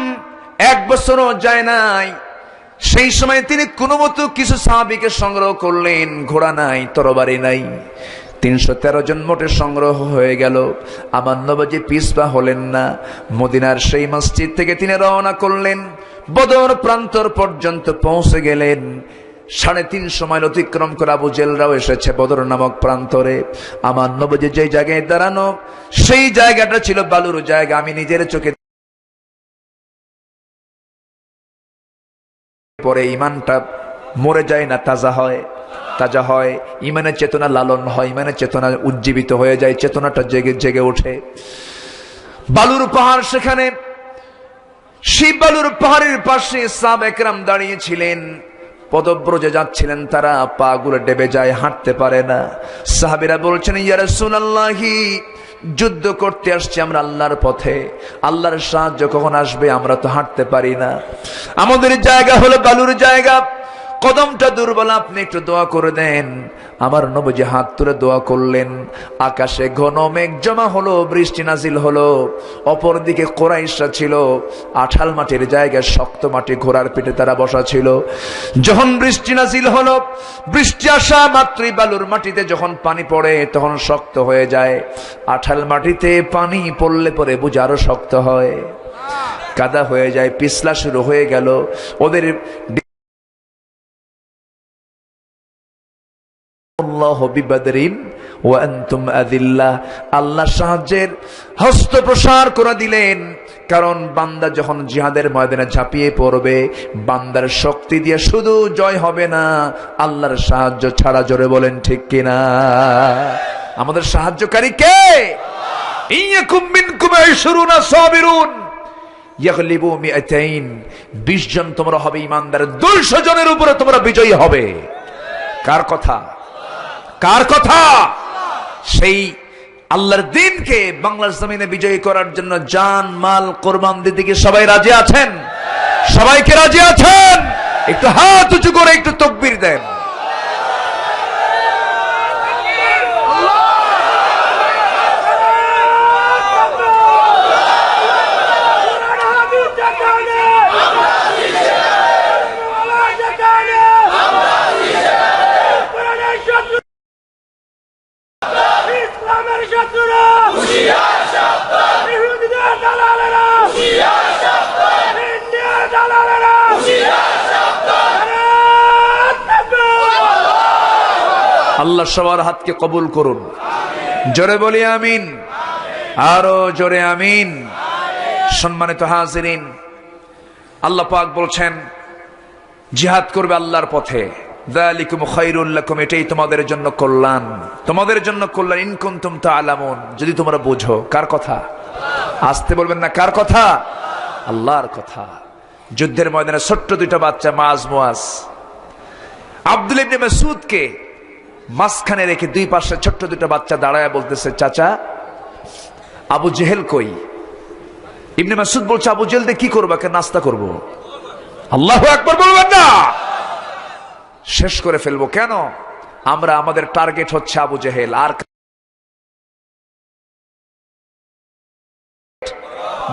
1 বছরও যায় নাই, সেই সময় তিনি কোনো মতো কিছু সাহাবীকে সংগ্রহ করলেন। ঘোড়া নাই, তরবারি নাই, 313 জন মোটে সংগ্রহ হয়ে গেল। আমার নবীজি পিছপা হলেন না, মদিনার সেই মসজিদ থেকে তিনি রওনা করলেন। বদর প্রান্তর পর্যন্ত পৌঁছে গেলেন। 350 মাইল অতিক্রম করে আবু জেহেলরাও এসেছে বদর নামক প্রান্তরে। আমার নবীজি যে জায়গায় দাঁড়ানো, সেই জায়গাটা ছিল বালুর জায়গা। আমি নিজের চোখে পরে ইমানটা মরে যায় না, তাজা হয়, তাজা হয়। ইমানের চেতনা লালন হয়, ইমানের চেতনা উজ্জীবিত হয়ে যায়, চেতনাটা জেগে জেগে ওঠে। বালুর পাহাড়, সেখানে সেই বালুর পাহাড়ের পাশে সাহাবা একরাম দাঁড়িয়েছিলেন। পদব্রজে যাচ্ছিলেন তারা, পা গুলো ডেবে যায়, হাঁটতে পারে না। সাহাবীরা বলছেন ইয়া রাসূলুল্লাহি যুদ্ধ করতে আসছি আমরা আল্লাহর পথে, আল্লাহর সাহায্য কখন আসবে? আমরা তো হাঁটতে পারি না, আমাদের জায়গা হলো বালুর জায়গা, কদমটা দুর্বল, আপনি একটু দোয়া করে দেন। আমার নবীজি হাত তুলে দোয়া করলেন। আকাশে ঘন মেঘ জমা হলো, বৃষ্টি নাজিল হলো। অপরদিকে কুরাইশরা ছিল আঠাল মাটির জায়গায়, শক্ত মাটি, ঘোড়ার পিঠে তারা বসা ছিল। যখন বৃষ্টি নাজিল হলো, বৃষ্টি আসা মাত্রই বালুর মাটিতে যখন পানি পড়ে তখন শক্ত হয়ে যায়। আঠাল মাটিতে পানি পড়লে পরে বুঝি আরো শক্ত হয়, কাদা হয়ে যায়, পিছলা শুরু হয়ে গেল। ওদের আল্লাহ সাহায্যের হস্ত প্রসার করে দিলেন। কারণ বান্দা যখন জিহাদের ময়দানে ঝাঁপিয়ে পড়বে, বান্দার শক্তি দিয়ে শুধু জয় হবে না, আল্লাহর সাহায্য ছাড়া। জোরে বলেন ঠিক কিনা? আমাদের সাহায্যকারী কে? ইয়াকুম মিনকুম 20 সাবিরুন ইয়াগলিবু 200, 20 জন তোমরা হবে ইমানদার, 200 জনের উপরে তোমরা বিজয়ী হবে। কার কথা? কার কথা? সেই আল্লাহর দ্বীনকে বাংলার জমিনে বিজয়ী করার জন্য জান মাল কোরবান দিতে কি সবাই রাজি আছেন? সবাইকে রাজি আছেন? একটু হাত উঁচু করে একটু তাকবীর দেন। আল্লাহ সবার হাতকে কবুল করুন। জোরে বলি আমিন, আরো জোরে আমিন। সম্মানিত হাজিরিন, আল্লাহ পাক বলছেন জিহাদ করবে আল্লাহর পথে, যালিকুম খায়রুল লাকুম, এটাই তোমাদের জন্য কল্যাণ, তোমাদের জন্য কল্যাণ। ইন কুনতুম তা'লামুন, যদি তোমরা বুঝো। কার কথা? আসতে বলবেন না, কার কথা? আল্লাহর কথা। যুদ্ধের ময়দানে ছোট্ট দুইটা বাচ্চা, মাজ মুয়াজ, আব্দুল্লাহ ইবনে মাসউদকে মাঝখানে রেখে দুই পাশে ছোট্ট দুটো বাচ্চা দাঁড়ায় বলতেছে, চাচা আবু জেহেল কই? ইবনে মাসউদ বলছে, আবু জেহেল দিয়ে কি করবো? নাস্তা করবো। আল্লাহু আকবার বলবেন না, শেষ করে ফেলবো। কেন? আমরা আমাদের টার্গেট হচ্ছে আবু জেহেল আর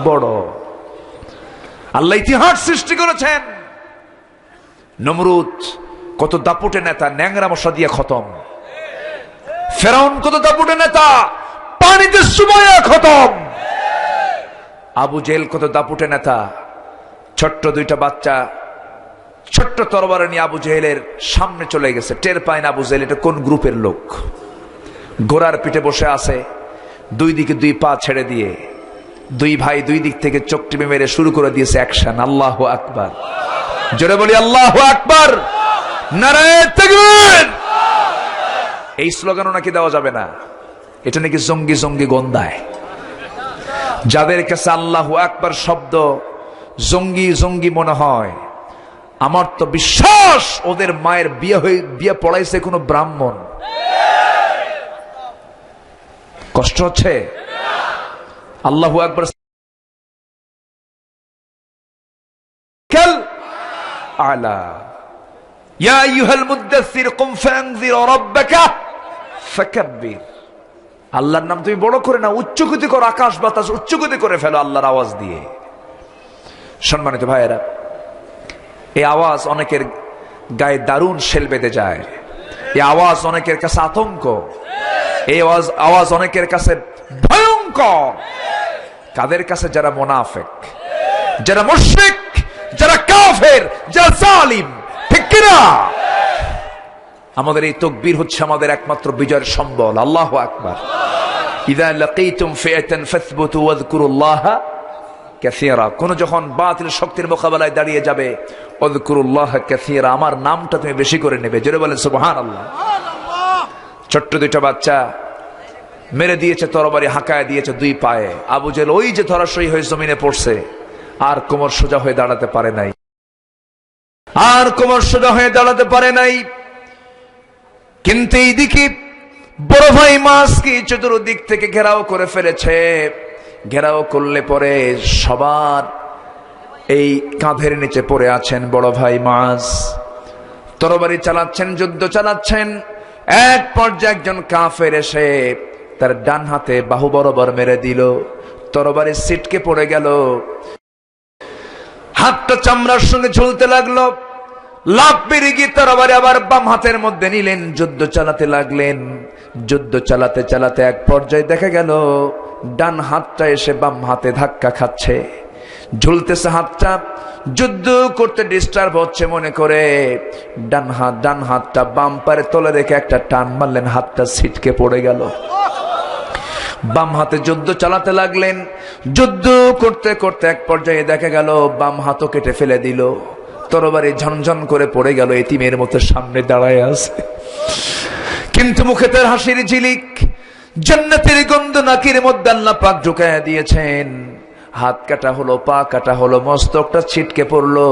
বড়। আল্লাহ ইতিহাস সৃষ্টি করেছেন, নমরুদ কত দাপুটে নেতা, ন্যাংরা মশা দিয়ে খতম। ফেরাউন কত দাপুটে নেতা, পানিতে চুবাইয়া খতম। আবু জেহেল কত দাপুটে নেতা, ছোট্ট দুইটা বাচ্চা ছোট্ট তরবারে নিয়ে আবু জেহেলের সামনে চলে গেছে। টের পায় না আবু জেহেল এটা কোন গ্রুপের লোক। ঘোড়ার পিঠে বসে আছে, দুই দিকে দুই পা ছেড়ে দিয়ে দুই ভাই দুই দিক থেকে চোখ টিপে মেরে শুরু করে দিয়েছে অ্যাকশন। আল্লাহু আকবার, জোরে বলি আল্লাহু আকবার, নারায়ে তাকবীর। এই স্লোগানও নাকি দেওয়া যাবে না, এটা নাকি জঙ্গি জঙ্গি গন্ধায়। যাদের কাছে আল্লাহু আকবার শব্দ জঙ্গি জঙ্গি মনে হয়, আমার তো বিশ্বাস ওদের মায়ের বিয়ে পড়াইছে কোন ব্রাহ্মণ। কষ্ট হচ্ছে? আল্লাহু আকবার। আলা ইয়া আইয়ুহাল মুদ্দাসসির কুম ফানজির রাব্বাকা ফাকাব্বির। আল্লাহর নাম তুমি বড় করে না, উচ্চগতি করো, আকাশ বাতাস উচ্চগতি করে ফেলো আল্লাহর আওয়াজ দিয়ে। সম্মানিত ভাইয়েরা, এই আওয়াজ অনেকের গায়ে দারুণ শেল বেঁধে যায়। এই আওয়াজ অনেকের কাছে আতঙ্ক, এই আওয়াজ অনেকের কাছে ভয়ঙ্কর। কাদের কাছে? যারা মুনাফিক, যারা মুশরিক, যারা কাফের, যারা জালিম। ঠিক কিনা? আমাদের এই তাকবীর হচ্ছে আমাদের একমাত্র বিজয়ের সম্বল। আল্লাহু আকবার। ইযা লাকীতুম ফিআতান ফাসবুতু ওয়াযকুরুল্লাহা কাসীরা। কোন যখন বাতিল শক্তির মোকাবেলায় দাঁড়িয়ে যাবে, ওয়াযকুরুল্লাহা কাসীরা, আমার নামটা তুমি বেশি করে নেবে। জোরে বলেন সুবহানাল্লাহ। ছোট্ট দুইটা বাচ্চা মেরে দিয়েছে, তরবারি হাঁকায় দিয়েছে দুই পায়ে। আবু জেহেল ওই যে ধরাশয়ী হয়ে জমিনে পড়ছে, আর কোমর সোজা হয়ে দাঁড়াতে পারে নাই, আর কোমর সোজা হয়ে দাঁড়াতে পারে নাই। কিন্তু এইদিকে বড় ভাই মাছকে চতুর্দিক থেকে ঘেরাও করে ফেলেছে। ঘেরাও করলে পরে সবার এই কাঁধের নিচে পড়ে আছেন বড় ভাই মাছ। তরবারি চালাচ্ছেন, যুদ্ধ চালাচ্ছেন। এক পর্যায়ে একজন কাফের এসে তার ডান হাতে বাহু বরাবর মেরে দিল। তরবারি ছিটকে পড়ে গেল, হাতটা চামড়ার সঙ্গে ঝুলতে লাগলো। লাভ বেরিয়ে গিয়ে তরবারি আবার বাম হাতের মধ্যে নিলেন, যুদ্ধ চালাতে লাগলেন। যুদ্ধ চালাতে চালাতে এক পর্যায়ে দেখা গেল ডান হাতটা এসে বাম হাতে ধাক্কা খাচ্ছে, ঝুলতেছে হাতটা। যুদ্ধ করতে ডিস্টার্ব হচ্ছে মনে করে ডান হাতটা বাম পারে তলে রেখে একটা টান মারলেন, হাতটা ছিটকে পড়ে গেল। বাম হাতে যুদ্ধ চালাতে লাগলেন। যুদ্ধ করতে করতে এক পর্যায়ে দেখা গেল বাম হাতও কেটে ফেলে দিল। তরবারি ঝনঝন করে পড়ে গেল, এতিমের মতো সামনে দাঁড়ায় আছে। কিন্তু মুখে তার হাসির ঝিলিক, জান্নাতের গন্ধ নাকের মধ্যে আল্লাহ পাক ঢুকায়া দিয়েছেন। হাত কাটা হলো, পা কাটা হলো, মস্তকটা ছিটকে পড়লো।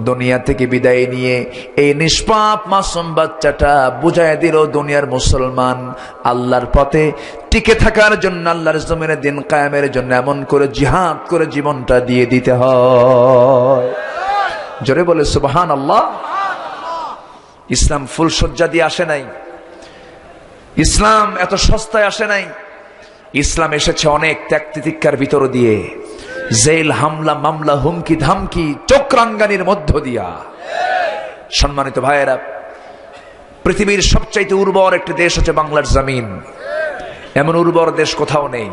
দুনিয়া থেকে বিদায় নিয়ে এই নিষ্পাপ মাসুম বাচ্চাটা বুঝায় দিল দুনিয়ার মুসলমান আল্লাহর পথে টিকে থাকার জন্য, আল্লাহর জমিনে দিন কায়েমের জন্য এমন করে জিহাদ করে জীবনটা দিয়ে দিতে হয়। জোরে বলে সুবহানাল্লাহ। ইসলাম ফুলসজ্জা দিয়ে আসে নাই, ইসলাম এত সস্তায় আসে নাই। ইসলাম এসেছে অনেক ত্যাগ তিতিক্ষার ভিতর দিয়ে, জেল, হামলা, মামলা, হুমকি ধামকি, চক্রাঙ্গানির মধ্য দিয়া। সম্মানিত ভাইয়েরা, পৃথিবীর সবচাইতে উর্বর একটি দেশ হচ্ছে বাংলার জমিন। এমন উর্বর দেশ কোথাও নেই।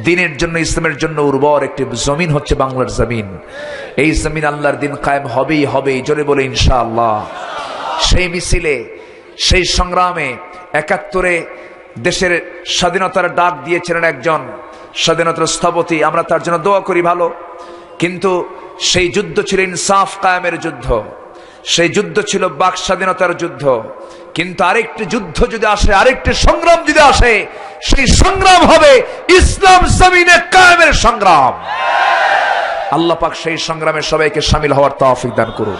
দিনের জন্য, ইসলামের জন্য উর্বর একটি জমিন হচ্ছে বাংলার জমিন। এই জমিন আল্লাহর দিন কায়েম হবেই হবে, জোরে বলে ইনশাআল্লাহ। সেই মিছিলে, সেই সংগ্রামে ৭১ দেশের স্বাধীনতার ডাক দিয়েছিলেন একজন স্বাধীনতার স্থপতি। আমরা তার জন্য দোয়া করি ভালো। কিন্তু সেই যুদ্ধ ছিল ইনসাফ কায়েমের যুদ্ধ, সেই যুদ্ধ ছিল বাক স্বাধীনতার যুদ্ধ। কিন্তু আরেকটি যুদ্ধ যদি আসে, আরেকটি সংগ্রাম যদি আসে, সেই সংগ্রাম হবে ইসলাম জমিনে কায়েমের সংগ্রাম। আল্লাহ পাক সেই সংগ্রামে সবাইকে শামিল হওয়ার তৌফিক দান করুন।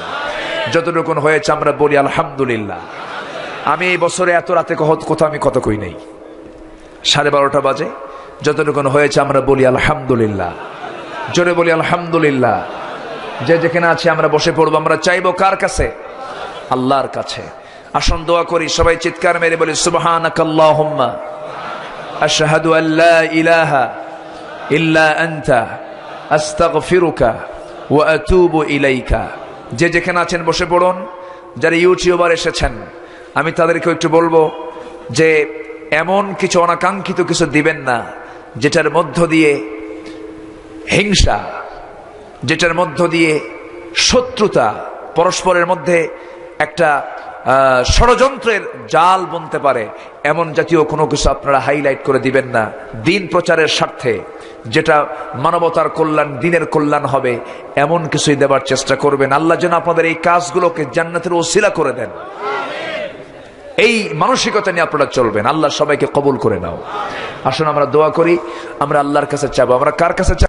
যতটুকু হয়েছে আমরা বলি আলহামদুলিল্লাহ। আমি এই বছরে এত রাতে আমি কত কই নাই, 12:30 বাজে। যতটুকু হয়েছে আমরা বলি আলহামদুলিল্লাহ, জোরে বলি আলহামদুলিল্লাহ। যে যেখানে আছে আমরা বসে পড়বো। আমরা চাইবো কার কাছে? আল্লাহর কাছে। আসুন দোয়া করি, সবাই চিৎকার মেরে বলি সুবহানাকাল্লাহুম্মা আশহাদু আল্লা ইলাহা ইল্লা আনতা আস্তাগফিরুকা ওয়া আতুবু ইলাইকা। যে যেখানে আছেন বসে পড়ুন। যারা ইউটিউবার এসেছেন আমি তাদেরকে একটু বলবো যে এমন কিছু অনাকাঙ্ক্ষিত কিছু দিবেন না যেটার মধ্য দিয়ে হিংসা, যেটার মধ্য দিয়ে শত্রুতা, পরস্পরের মধ্যে একটা ষড়যন্ত্রের জাল বুনতে পারে, এমন জাতীয় কোনো কিছু আপনারা হাইলাইট করে দিবেন না। দিন প্রচারের স্বার্থে যেটা মানবতার কল্যাণ, দিনের কল্যাণ হবে এমন কিছুই দেবার চেষ্টা করবেন। আল্লাহ যেন আপনাদের এই কাজগুলোকে জান্নাতের ওসিলা করে দেন। এই মানসিকতা নিয়ে আপনারা চলবেন। আল্লাহ সবাইকে কবুল করে নাও। আসুন আমরা দোয়া করি, আমরা আল্লাহর কাছে চাবো। আমরা কার কাছে চাবো?